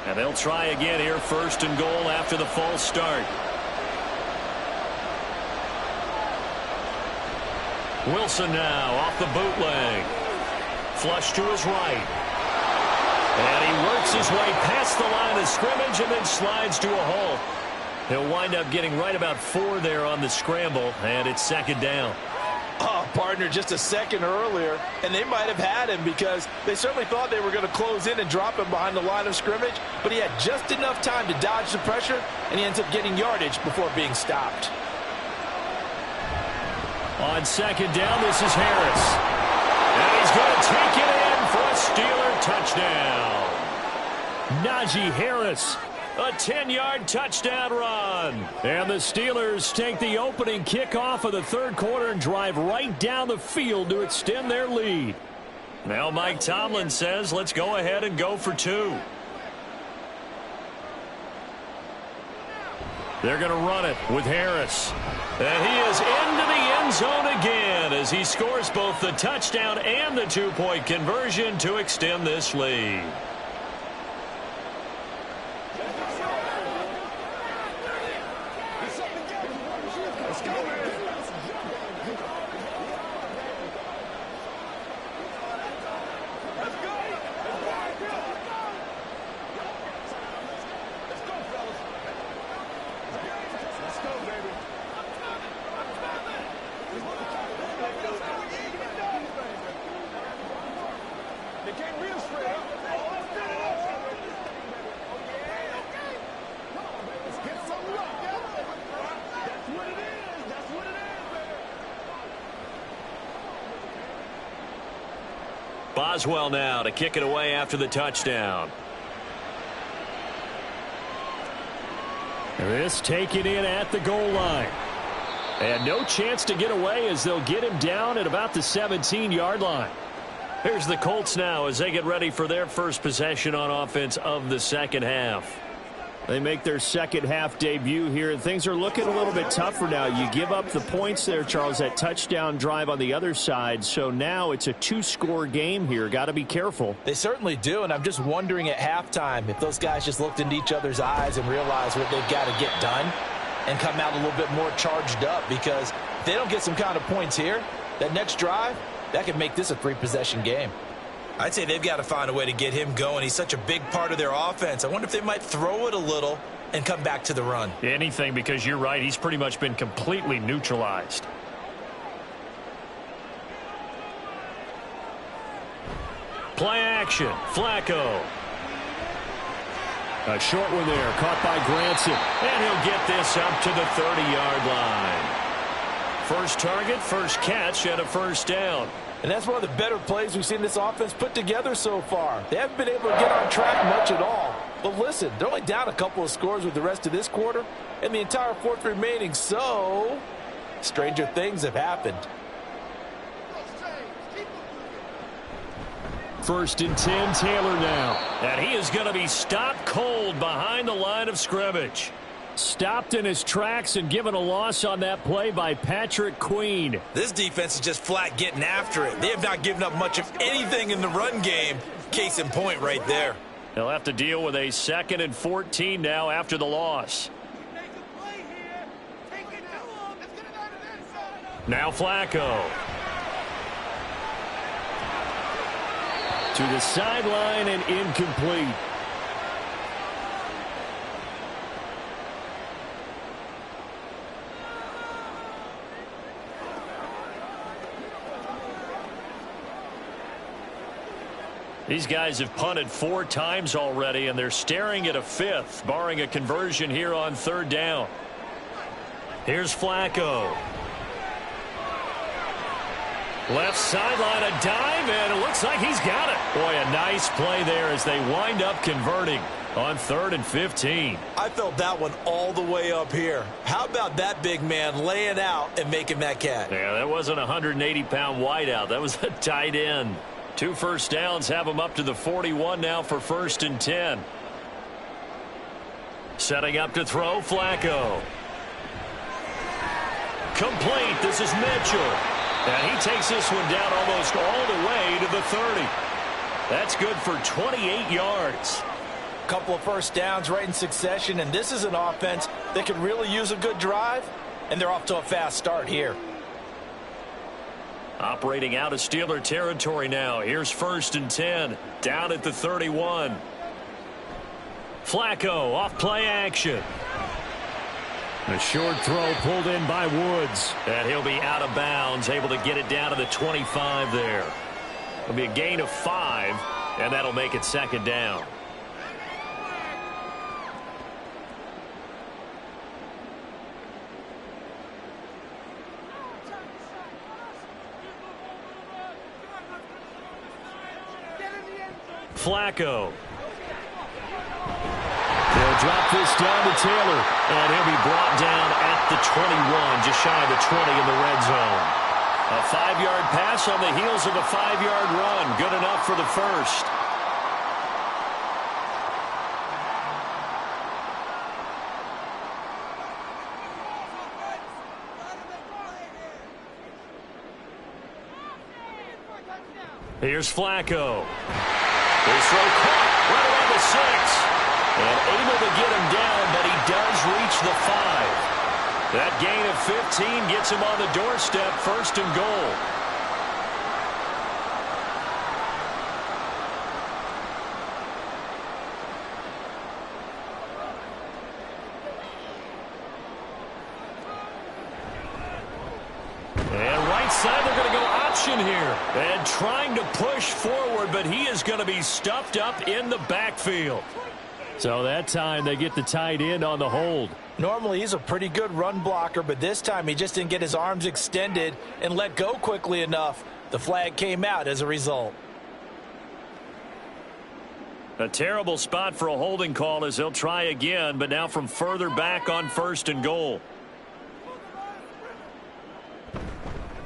And they'll try again here, 1st and goal after the false start. Wilson now off the bootleg. Flush to his right. And he works his way past the line of scrimmage and then slides to a halt. He'll wind up getting right about 4 there on the scramble, and it's 2nd down. Oh, partner, just a second earlier, and they might have had him because they certainly thought they were going to close in and drop him behind the line of scrimmage, but he had just enough time to dodge the pressure, and he ends up getting yardage before being stopped. On 2nd down, this is Harris. And he's going to take it in for a Steeler touchdown. Najee Harris, a 10-yard touchdown run. And the Steelers take the opening kickoff of the 3rd quarter and drive right down the field to extend their lead. Now Mike Tomlin says, let's go ahead and go for 2. They're going to run it with Harris. And he is into the end zone again as he scores both the touchdown and the 2-point conversion to extend this lead. Boswell now to kick it away after the touchdown. This taken in at the goal line. And no chance to get away as they'll get him down at about the 17-yard line. Here's the Colts now as they get ready for their first possession on offense of the second half. They make their second half debut here, and things are looking a little bit tougher now. You give up the points there, Charles, that touchdown drive on the other side. So now it's a two-score game here. Got to be careful. They certainly do, and I'm just wondering at halftime if those guys just looked into each other's eyes and realized what they've got to get done and come out a little bit more charged up, because if they don't get some kind of points here, that next drive, that could make this a three-possession game. I'd say they've got to find a way to get him going. He's such a big part of their offense. I wonder if they might throw it a little and come back to the run. Anything, because you're right. He's pretty much been completely neutralized. Play action. Flacco. A short one there, caught by Granson. And he'll get this up to the 30-yard line. First target, first catch, and a first down. And that's one of the better plays we've seen this offense put together so far. They haven't been able to get on track much at all. But listen, they're only down a couple of scores with the rest of this quarter and the entire fourth remaining. So, stranger things have happened. First and 10, Taylor now. And he is going to be stopped cold behind the line of scrimmage. Stopped in his tracks and given a loss on that play by Patrick Queen. This defense is just flat getting after it. They have not given up much of anything in the run game. Case in point right there. They'll have to deal with a 2nd and 14 now after the loss. Now Flacco. To the sideline and incomplete. These guys have punted 4 times already, and they're staring at a 5th, barring a conversion here on 3rd down. Here's Flacco. Left sideline, a dive, and it looks like he's got it. Boy, a nice play there as they wind up converting on 3rd and 15. I felt that one all the way up here. How about that big man laying out and making that catch? Yeah, that wasn't a 180-pound wideout. That was a tight end. 2 first downs have him up to the 41 now for 1st and 10. Setting up to throw, Flacco. Complete. This is Mitchell. And he takes this one down almost all the way to the 30. That's good for 28 yards. Couple of first downs right in succession, and this is an offense that could really use a good drive, and they're off to a fast start here. Operating out of Steeler territory now. Here's 1st and 10. Down at the 31. Flacco off play action. A short throw pulled in by Woods. And he'll be out of bounds, able to get it down to the 25 there. It'll be a gain of 5, and that'll make it 2nd down. Flacco. They'll drop this down to Taylor, and he'll be brought down at the 21, just shy of the 20 in the red zone. A 5-yard pass on the heels of a 5-yard run. Good enough for the first. Here's Flacco. This throw caught right around the 6. And able to get him down, but he does reach the 5. That gain of 15 gets him on the doorstep, 1st and goal. And right side, they're going to go option here. And trying to push forward, but he is going to be stuffed up in the backfield. So that time they get the tight end on the hold. Normally he's a pretty good run blocker, but this time he just didn't get his arms extended and let go quickly enough. The flag came out as a result. A terrible spot for a holding call as they'll try again, but now from further back on 1st and goal.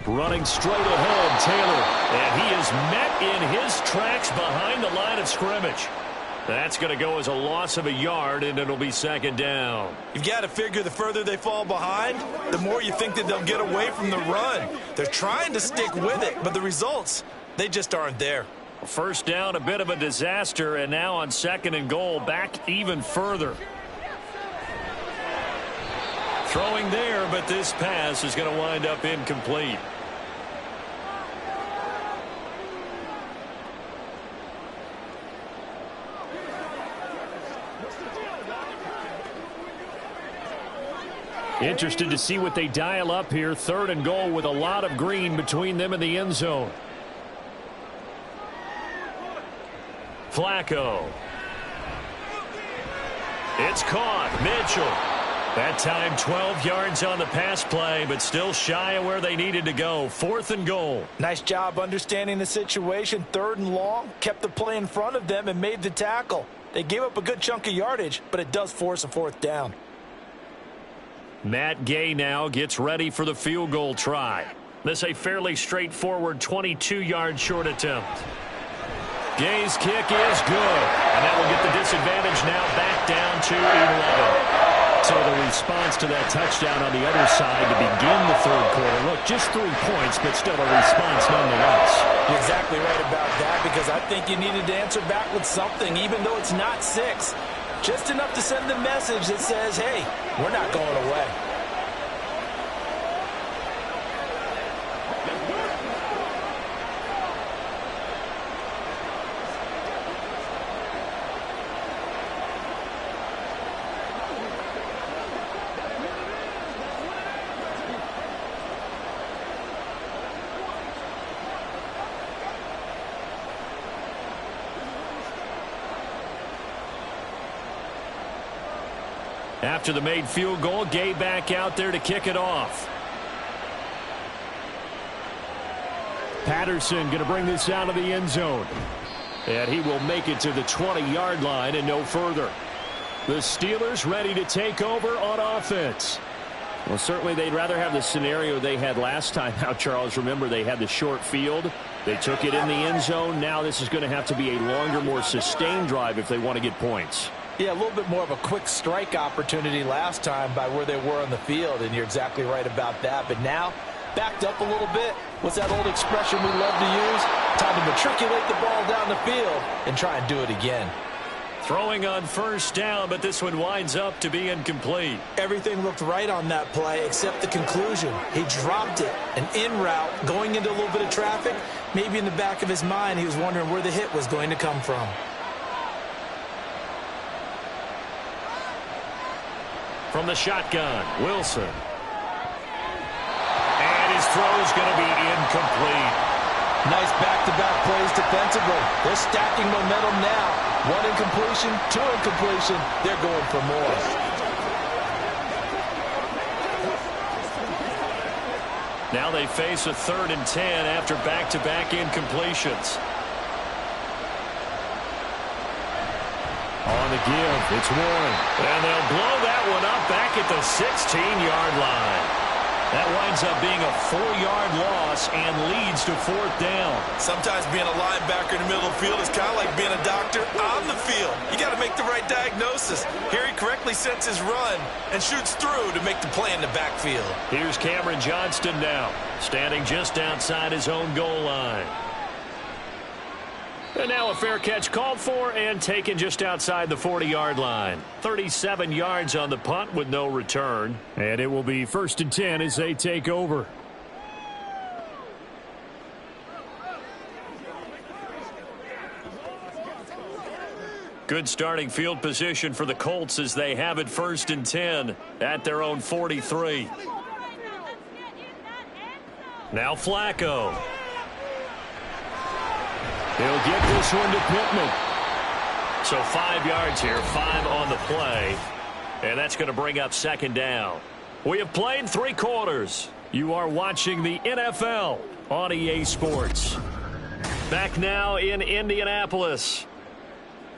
Running straight ahead, Taylor. And he is met in his tracks behind the line of scrimmage. That's going to go as a loss of a yard, and it'll be second down. You've got to figure the further they fall behind, the more you think that they'll get away from the run. They're trying to stick with it, but the results, they just aren't there. First down, a bit of a disaster, and now on second and goal, back even further. Throwing there, but this pass is going to wind up incomplete. Interested to see what they dial up here. Third and goal with a lot of green between them and the end zone. Flacco. It's caught. Mitchell. That time 12 yards on the pass play, but still shy of where they needed to go. Fourth and goal. Nice job understanding the situation. Third and long. Kept the play in front of them and made the tackle. They gave up a good chunk of yardage, but it does force a fourth down. Matt Gay now gets ready for the field goal try. This a fairly straightforward 22-yard short attempt. Gay's kick is good, and that will get the disadvantage now back down to 11. So the response to that touchdown on the other side to begin the third quarter. Look, just 3 points, but still a response nonetheless. You're exactly right about that, because I think you needed to answer back with something, even though it's not 6. Just enough to send the message that says, hey, we're not going away. After the made field goal, Gay back out there to kick it off. Patterson going to bring this out of the end zone. And he will make it to the 20-yard line and no further. The Steelers ready to take over on offense. Well, certainly they'd rather have the scenario they had last time out, Charles. Remember, they had the short field. They took it in the end zone. Now this is going to have to be a longer, more sustained drive if they want to get points. Yeah, a little bit more of a quick strike opportunity last time by where they were on the field, and you're exactly right about that. But now, backed up a little bit. What's that old expression we love to use? Time to matriculate the ball down the field and try and do it again. Throwing on first down, but this one winds up to be incomplete. Everything looked right on that play except the conclusion. He dropped it, an in route, going into a little bit of traffic. Maybe in the back of his mind, he was wondering where the hit was going to come from. From the shotgun, Wilson. And his throw is going to be incomplete. Nice back-to-back plays defensively. They're stacking momentum now. 1 incompletion, 2 incompletion. They're going for more. Now they face a 3rd and 10 after back-to-back incompletions. On the give, it's Warren. And they'll blow that one up back at the 16-yard line. That winds up being a 4-yard loss and leads to 4th down. Sometimes being a linebacker in the middle of the field is kind of like being a doctor on the field. You got to make the right diagnosis. Here he correctly sets his run and shoots through to make the play in the backfield. Here's Cameron Johnston now, standing just outside his own goal line. And now a fair catch called for and taken just outside the 40-yard line. 37 yards on the punt with no return. And it will be 1st and 10 as they take over. Good starting field position for the Colts as they have it 1st and 10 at their own 43. Now Flacco. He'll get this one to Pittman. So 5 yards here, 5 on the play. And that's going to bring up 2nd down. We have played 3 quarters. You are watching the NFL on EA Sports. Back now in Indianapolis.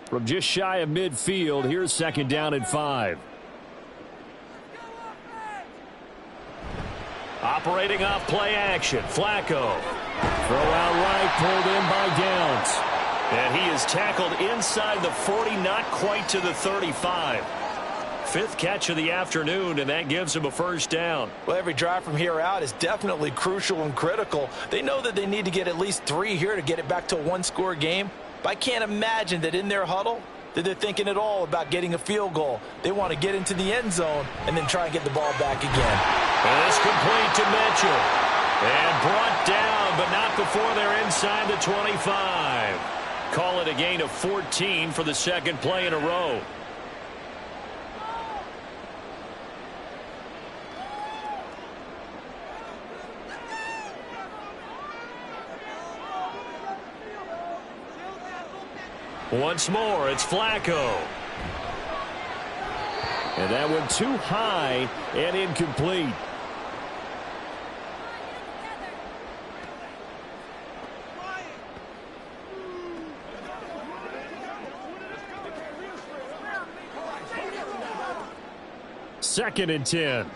From just shy of midfield, here's 2nd down and 5. Operating off play action, Flacco. Throw out right, pulled in by Downs. And he is tackled inside the 40, not quite to the 35. Fifth catch of the afternoon, and that gives him a first down. Well, every drive from here out is definitely crucial and critical. They know that they need to get at least 3 here to get it back to a one-score game. But I can't imagine that in their huddle that they're thinking at all about getting a field goal. They want to get into the end zone and then try and get the ball back again. And it's complete to Mitchell. And brought down, but not before they're inside the 25. Call it a gain of 14 for the second play in a row. Once more, it's Flacco. And that went too high and incomplete. Second and 10.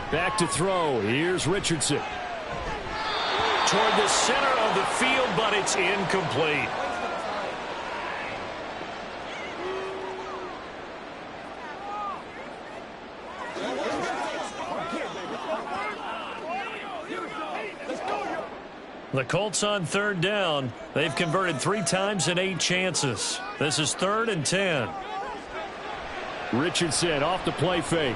Back to throw. Here's Richardson. Toward the center of the field, but it's incomplete. The Colts on third down. They've converted 3 times in 8 chances. This is 3rd and 10. Richardson off the play fake.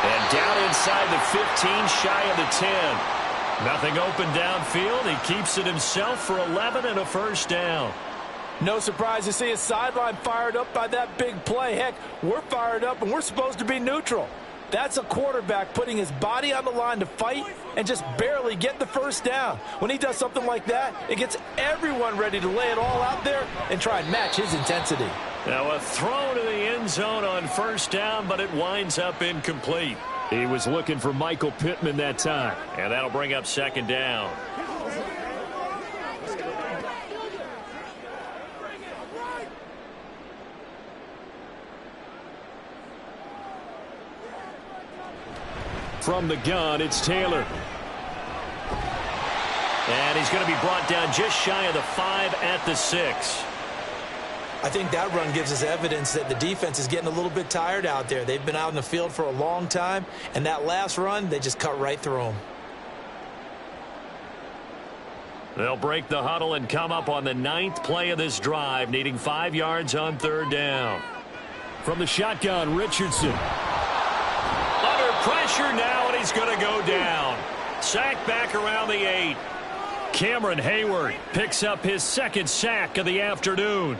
And down inside the 15, shy of the 10. Nothing open downfield. He keeps it himself for 11 and a first down. No surprise to see his sideline fired up by that big play. Heck, we're fired up and we're supposed to be neutral. That's a quarterback putting his body on the line to fight and just barely get the first down. When he does something like that, it gets everyone ready to lay it all out there and try and match his intensity. Now a throw to the end zone on first down, but it winds up incomplete. He was looking for Michael Pittman that time. And that'll bring up second down. From the gun, it's Taylor. And he's going to be brought down just shy of the 5 at the 6. I think that run gives us evidence that the defense is getting a little bit tired out there. They've been out in the field for a long time, and that last run, they just cut right through them. They'll break the huddle and come up on the 9th play of this drive, needing 5 yards on third down. From the shotgun, Richardson. Under pressure now, and he's going to go down. Sacked back around the 8. Cameron Hayward picks up his second sack of the afternoon.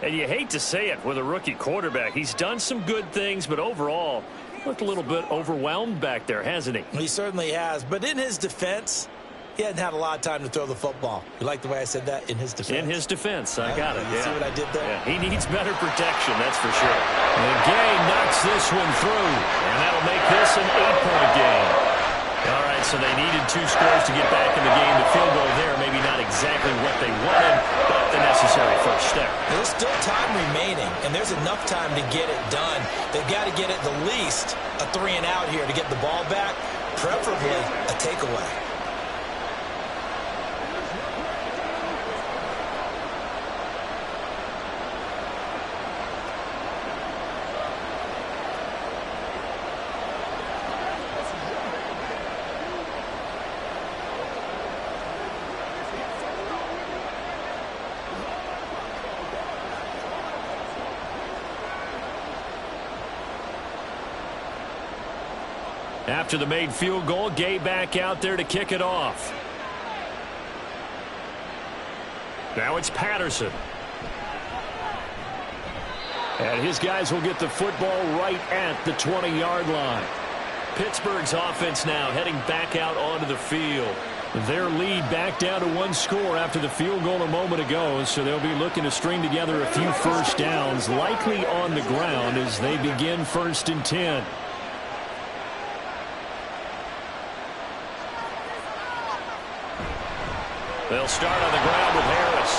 And you hate to say it with a rookie quarterback. He's done some good things, but overall, looked a little bit overwhelmed back there, hasn't he? He certainly has. But in his defense, he hadn't had a lot of time to throw the football. You like the way I said that? In his defense. In his defense. I got it. You see what I did there? Yeah, he needs better protection, that's for sure. And Gay knocks this one through. And that'll make this an 8-point game. All right, so they needed 2 scores to get back in the game. The field goal there, maybe not exactly what they wanted, but the necessary first step. There's still time remaining, and there's enough time to get it done. They've got to get at the least a 3-and-out here to get the ball back, preferably a takeaway. After the made field goal, Gay back out there to kick it off. Now it's Patterson. And his guys will get the football right at the 20-yard line. Pittsburgh's offense now heading back out onto the field. Their lead back down to 1 score after the field goal a moment ago, so they'll be looking to string together a few first downs, likely on the ground as they begin 1st and 10. They'll start on the ground with Harris.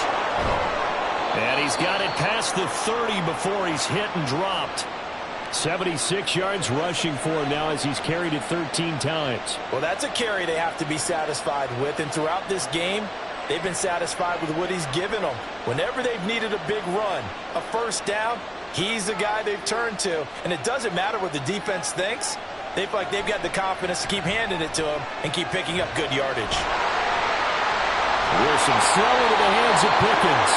And he's got it past the 30 before he's hit and dropped. 76 yards rushing for him now as he's carried it 13 times. Well, that's a carry they have to be satisfied with. And throughout this game, they've been satisfied with what he's given them. Whenever they've needed a big run, a first down, he's the guy they've turned to. And it doesn't matter what the defense thinks. They feel like they've got the confidence to keep handing it to him and keep picking up good yardage. Wilson throw into the hands of Pickens.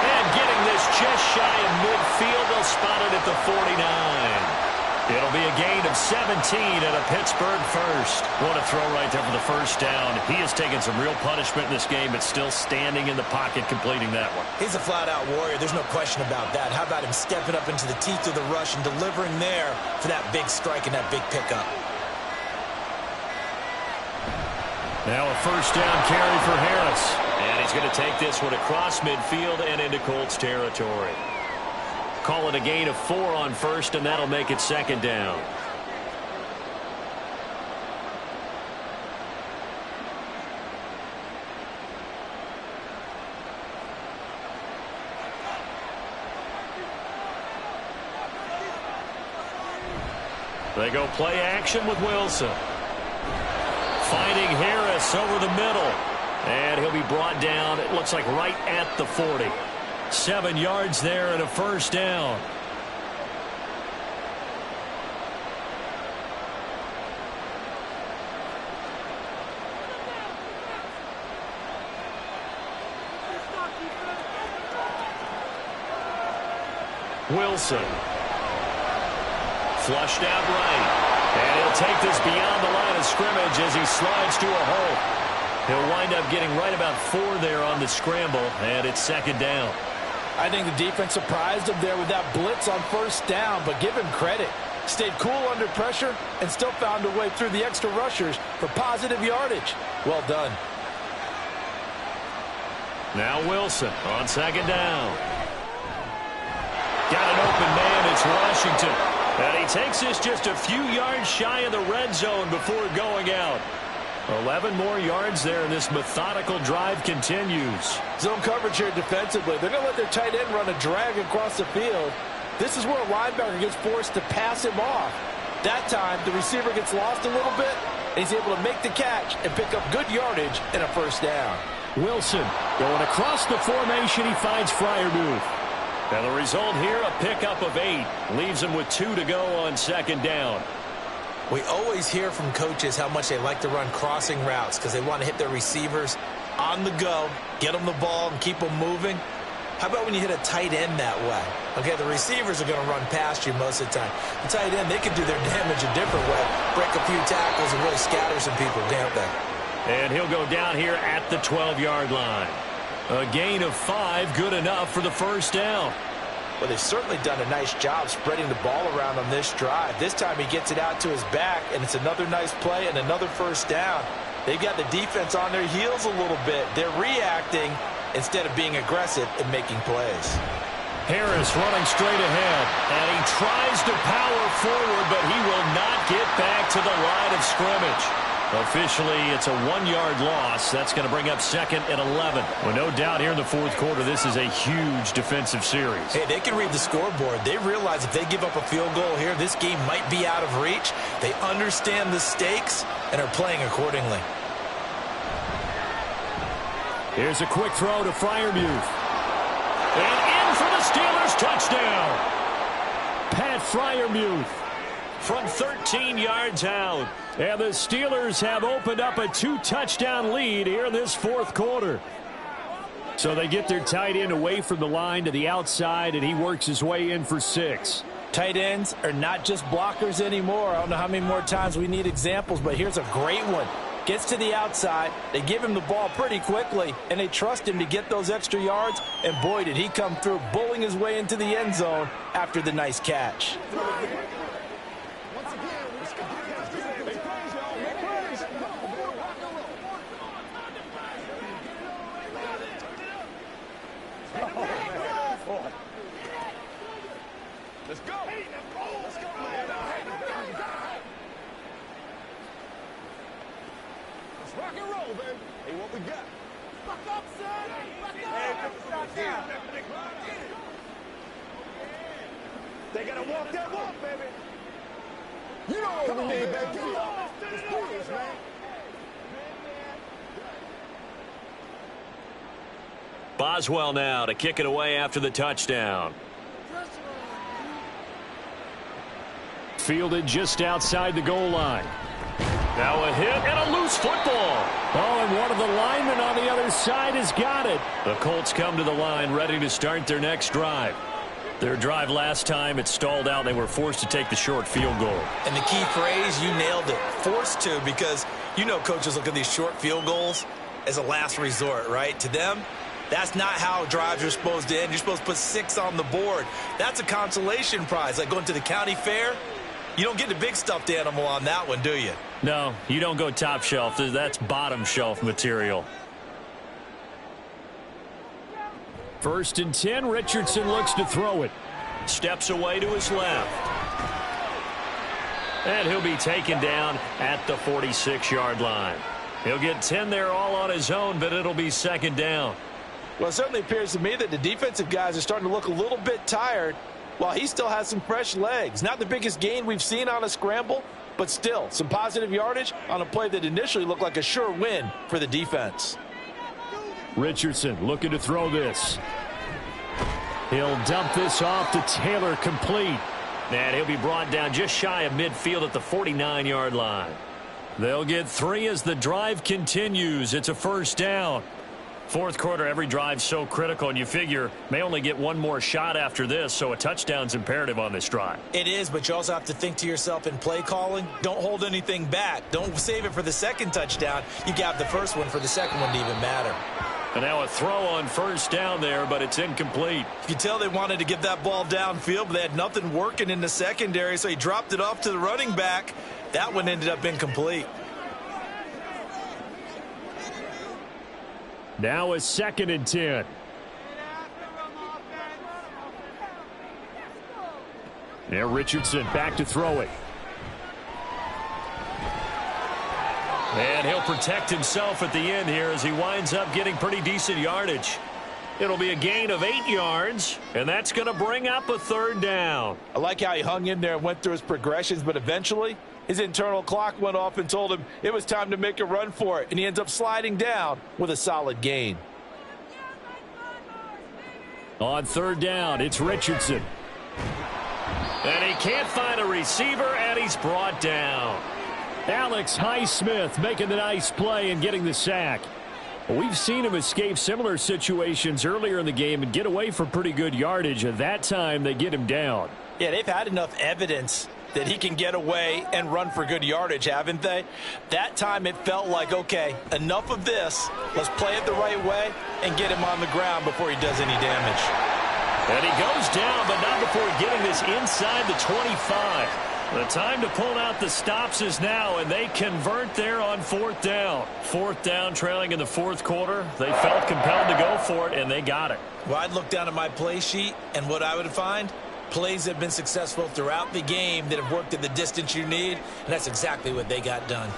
And getting this just shy of midfield, they'll spot it at the 49. It'll be a gain of 17 and a Pittsburgh first. What a throw right there for the first down. He has taken some real punishment in this game, but still standing in the pocket completing that one. He's a flat-out warrior. There's no question about that. How about him stepping up into the teeth of the rush and delivering there for that big strike and that big pickup? Now a first down carry for Harris. And he's going to take this one across midfield and into Colts territory. Call it a gain of 4 on first, and that'll make it second down. They go play action with Wilson. Finding Harris over the middle. And he'll be brought down, it looks like right at the 40. 7 yards there and a first down. Wilson. Flushed out right. And he'll take this beyond the line of scrimmage as he slides to a hole. He'll wind up getting right about 4 there on the scramble, and it's second down. I think the defense surprised him there with that blitz on first down, but give him credit. Stayed cool under pressure and still found a way through the extra rushers for positive yardage. Well done. Now Wilson on second down. Got an open man, it's Washington. And he takes this just a few yards shy of the red zone before going out. 11 more yards there, and this methodical drive continues. Zone coverage here defensively. They're going to let their tight end run a drag across the field. This is where a linebacker gets forced to pass him off. That time, the receiver gets lost a little bit, and he's able to make the catch and pick up good yardage and a first down. Wilson going across the formation. He finds Freiermuth. And the result here, a pickup of 8. Leaves him with 2 to go on second down. We always hear from coaches how much they like to run crossing routes because they want to hit their receivers on the go, get them the ball, and keep them moving. How about when you hit a tight end that way? Okay, the receivers are going to run past you most of the time. The tight end, they can do their damage a different way, break a few tackles and really scatter some people, can't they? And he'll go down here at the 12-yard line. A gain of 5, good enough for the first down. Well, they've certainly done a nice job spreading the ball around on this drive. This time he gets it out to his back, and it's another nice play and another first down. They've got the defense on their heels a little bit. They're reacting instead of being aggressive and making plays. Harris running straight ahead, and he tries to power forward, but he will not get back to the line of scrimmage. Officially, it's a 1-yard loss. That's going to bring up second and 11. Well, no doubt here in the fourth quarter, this is a huge defensive series. Hey, they can read the scoreboard. They realize if they give up a field goal here, this game might be out of reach. They understand the stakes and are playing accordingly. Here's a quick throw to Freiermuth. And in for the Steelers touchdown. Pat Freiermuth from 13 yards out. And the Steelers have opened up a 2-touchdown lead here in this fourth quarter. So they get their tight end away from the line to the outside, and he works his way in for 6. Tight ends are not just blockers anymore. I don't know how many more times we need examples, but here's a great one. Gets to the outside, they give him the ball pretty quickly, and they trust him to get those extra yards, and boy, did he come through, bullying his way into the end zone after the nice catch. Let's go. Let's go, man. Let's rock and roll, baby. Hey, what we got? They gotta walk that walk, baby. You know what we need, baby. Let's do this, man. Boswell now to kick it away after the touchdown. Fielded just outside the goal line. Now a hit and a loose football. Oh, and one of the linemen on the other side has got it. The Colts come to the line ready to start their next drive. Their drive last time, it stalled out. They were forced to take the short field goal. And the key phrase, you nailed it, forced to, because you know coaches look at these short field goals as a last resort, right? To them, that's not how drives are supposed to end. You're supposed to put 6 on the board. That's a consolation prize, like going to the county fair. You don't get the big stuffed animal on that one, do you? No, you don't go top shelf. That's bottom shelf material. 1st and 10, Richardson looks to throw it. Steps away to his left. And he'll be taken down at the 46-yard line. He'll get 10 there all on his own, but it'll be 2nd down. Well, it certainly appears to me that the defensive guys are starting to look a little bit tired while he still has some fresh legs. Not the biggest gain we've seen on a scramble, but still some positive yardage on a play that initially looked like a sure win for the defense. Richardson looking to throw this. He'll dump this off to Taylor, complete. And he'll be brought down just shy of midfield at the 49-yard line. They'll get 3 as the drive continues. It's a 1st down. 4th quarter, every drive's so critical, and you figure may only get one more shot after this, so a touchdown's imperative on this drive. It is, but you also have to think to yourself in play calling, don't hold anything back. Don't save it for the 2nd touchdown. You got the 1st one for the 2nd one to even matter. And now a throw on 1st down there, but it's incomplete. You can tell they wanted to get that ball downfield, but they had nothing working in the secondary, so he dropped it off to the running back. That one ended up incomplete. Now a 2nd and 10. Now Richardson back to throw it. And he'll protect himself at the end here as he winds up getting pretty decent yardage. It'll be a gain of 8 yards, and that's going to bring up a 3rd down. I like how he hung in there and went through his progressions, but eventually his internal clock went off and told him it was time to make a run for it, and he ends up sliding down with a solid gain. On 3rd down, it's Richardson. And he can't find a receiver, and he's brought down. Alex Highsmith making the nice play and getting the sack. We've seen him escape similar situations earlier in the game and get away from pretty good yardage. At that time, they get him down. Yeah, they've had enough evidence that he can get away and run for good yardage, haven't they? That time it felt like, okay, enough of this. Let's play it the right way and get him on the ground before he does any damage. And he goes down, but not before getting this inside the 25. The time to pull out the stops is now, and they convert there on 4th down. 4th down, trailing in the 4th quarter. They felt compelled to go for it, and they got it. Well, I'd look down at my play sheet, and what I would find, plays that have been successful throughout the game that have worked at the distance you need, and that's exactly what they got done.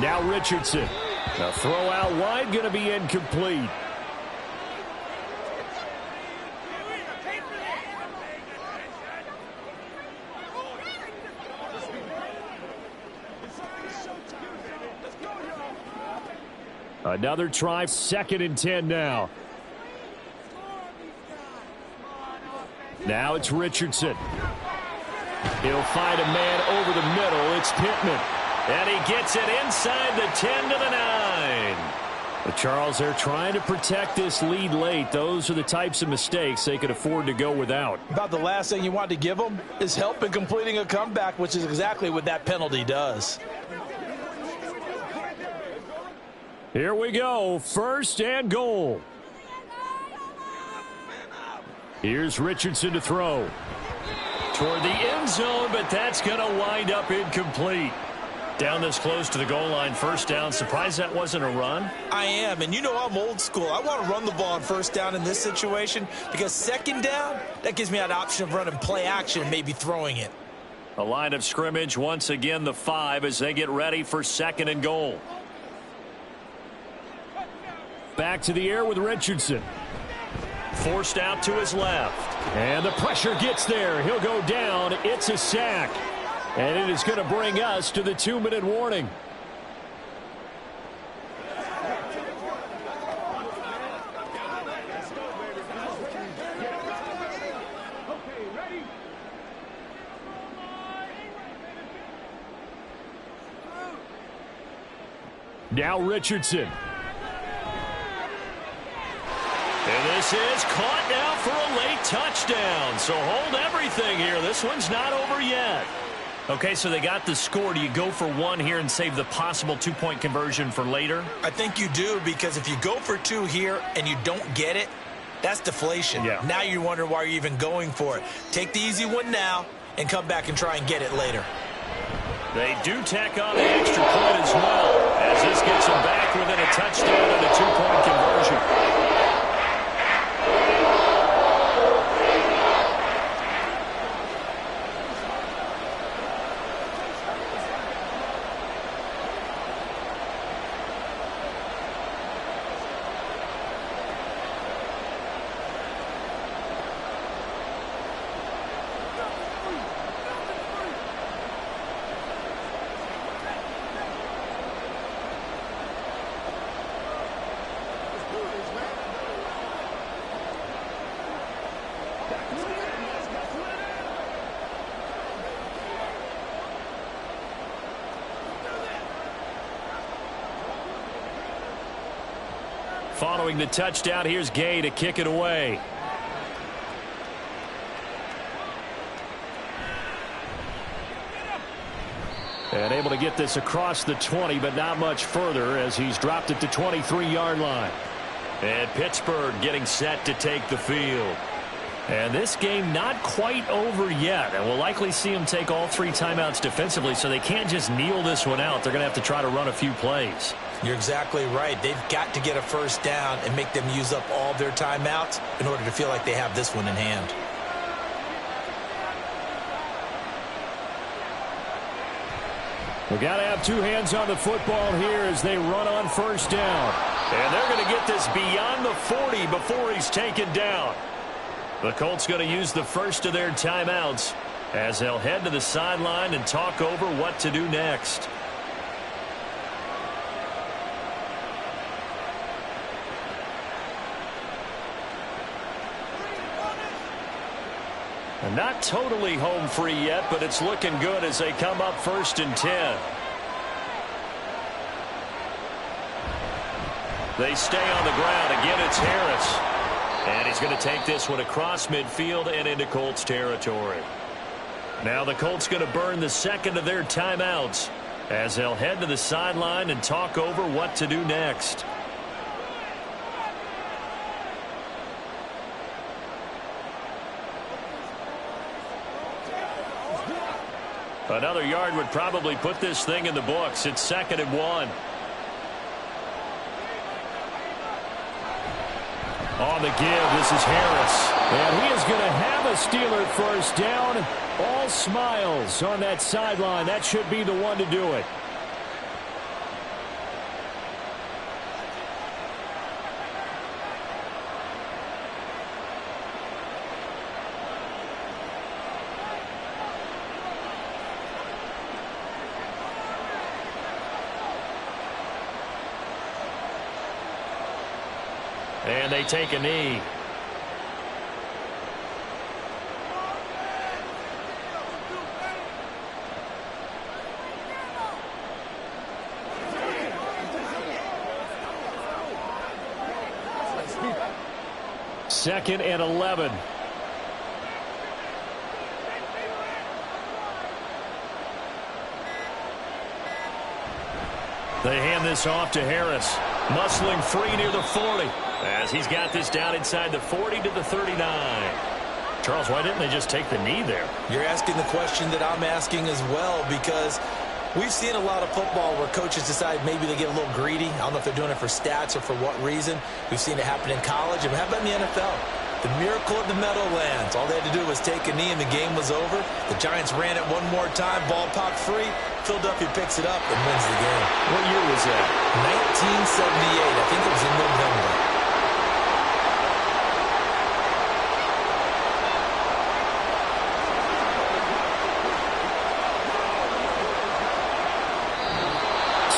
Now Richardson. The throw out wide going to be incomplete. Another try, 2nd and 10 now. Now it's Richardson. He'll find a man over the middle. It's Pittman. And he gets it inside the 10 to the 9. But Charles, they're trying to protect this lead late. Those are the types of mistakes they could afford to go without. About the last thing you want to give them is help in completing a comeback, which is exactly what that penalty does. Here we go. 1st and goal. Here's Richardson to throw. Toward the end zone, but that's going to wind up incomplete. Down this close to the goal line, 1st down. Surprised that wasn't a run? I am, and you know I'm old school. I want to run the ball on 1st down in this situation because 2nd down, that gives me that option of running play action and maybe throwing it. A line of scrimmage, once again the 5 as they get ready for 2nd and goal. back to the air with Richardson. Forced out to his left. And the pressure gets there. He'll go down. It's a sack. And it is going to bring us to the 2-minute warning. Now Richardson. And this is caught now for a late touchdown. So hold everything here. This one's not over yet. Okay, so they got the score. Do you go for one here and save the possible 2-point conversion for later? I think you do, because if you go for 2 here and you don't get it, that's deflation. Yeah. Now you wonder why you're even going for it. Take the easy one now and come back and try and get it later. They do tack on the extra point as well, as this gets them back within a touchdown and a 2-point conversion. Following the touchdown, here's Gay to kick it away. And able to get this across the 20, but not much further, as he's dropped it to 23-yard line. And Pittsburgh getting set to take the field. And this game not quite over yet. And we'll likely see them take all 3 timeouts defensively, so they can't just kneel this one out. They're going to have to try to run a few plays. You're exactly right. They've got to get a first down and make them use up all their timeouts in order to feel like they have this one in hand. We've got to have 2 hands on the football here as they run on first down. And they're going to get this beyond the 40 before he's taken down. The Colts going to use the first of their timeouts as they'll head to the sideline and talk over what to do next. And not totally home free yet, but it's looking good as they come up 1st and 10. They stay on the ground. Again, it's Harris. And he's going to take this one across midfield and into Colts territory. Now the Colts going to burn the second of their timeouts as they'll head to the sideline and talk over what to do next. Another yard would probably put this thing in the books. It's 2nd and 1. On the give, this is Harris. And he is going to have a Steeler first down. All smiles on that sideline. That should be the one to do it. And they take a knee. Second and 11. They hand this off to Harris. Muscling free near the 40. As he's got this down inside the 40 to the 39. Charles, why didn't they just take the knee there? You're asking the question that I'm asking as well, because we've seen a lot of football where coaches decide maybe they get a little greedy. I don't know if they're doing it for stats or for what reason. We've seen it happen in college. And how about in the NFL? The miracle of the Meadowlands. All they had to do was take a knee and the game was over. The Giants ran it one more time. Ball popped free. Philadelphia picks it up and wins the game. What year was that? 1978. I think it was in November.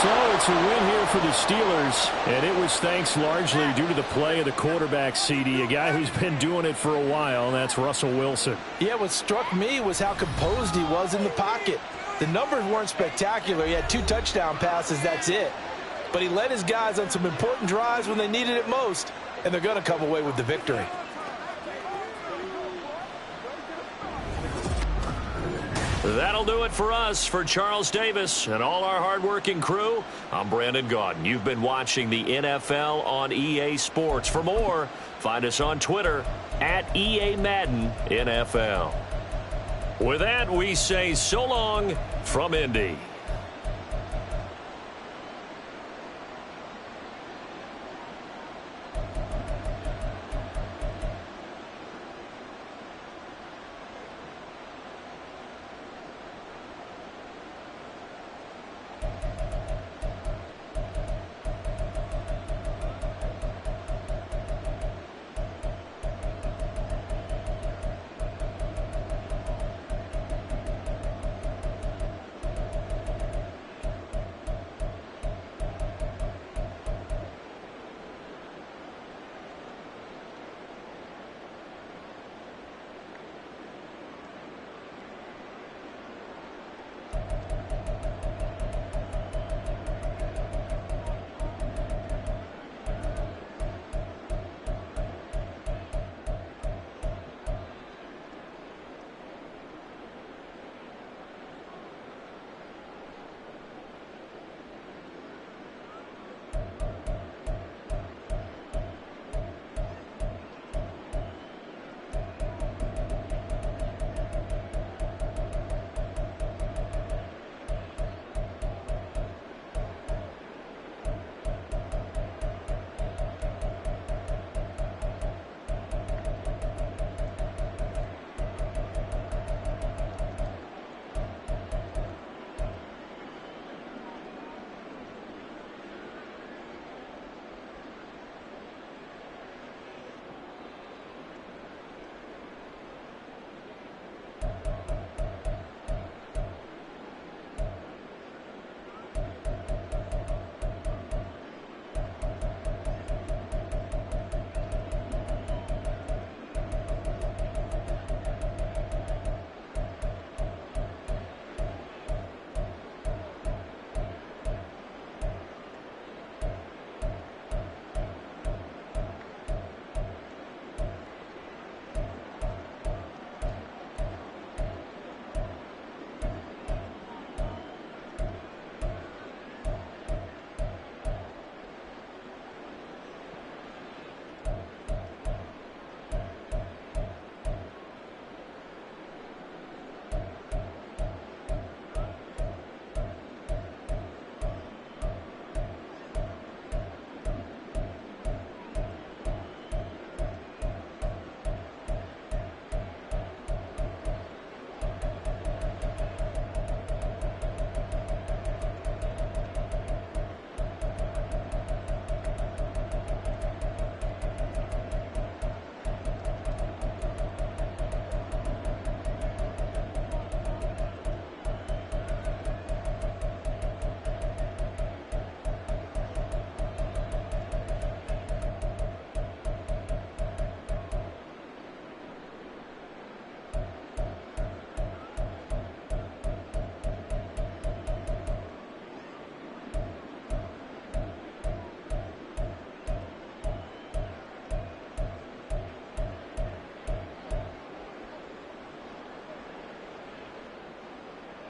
So it's a win here for the Steelers, and it was thanks largely due to the play of the quarterback, CD, a guy who's been doing it for a while, and that's Russell Wilson. Yeah, what struck me was how composed he was in the pocket. The numbers weren't spectacular. He had 2 touchdown passes, that's it. But he led his guys on some important drives when they needed it most, and they're going to come away with the victory. That'll do it for us. For Charles Davis and all our hardworking crew, I'm Brandon Gaudin. You've been watching the NFL on EA Sports. For more, find us on Twitter at EA Madden NFL. With that, we say so long from Indy.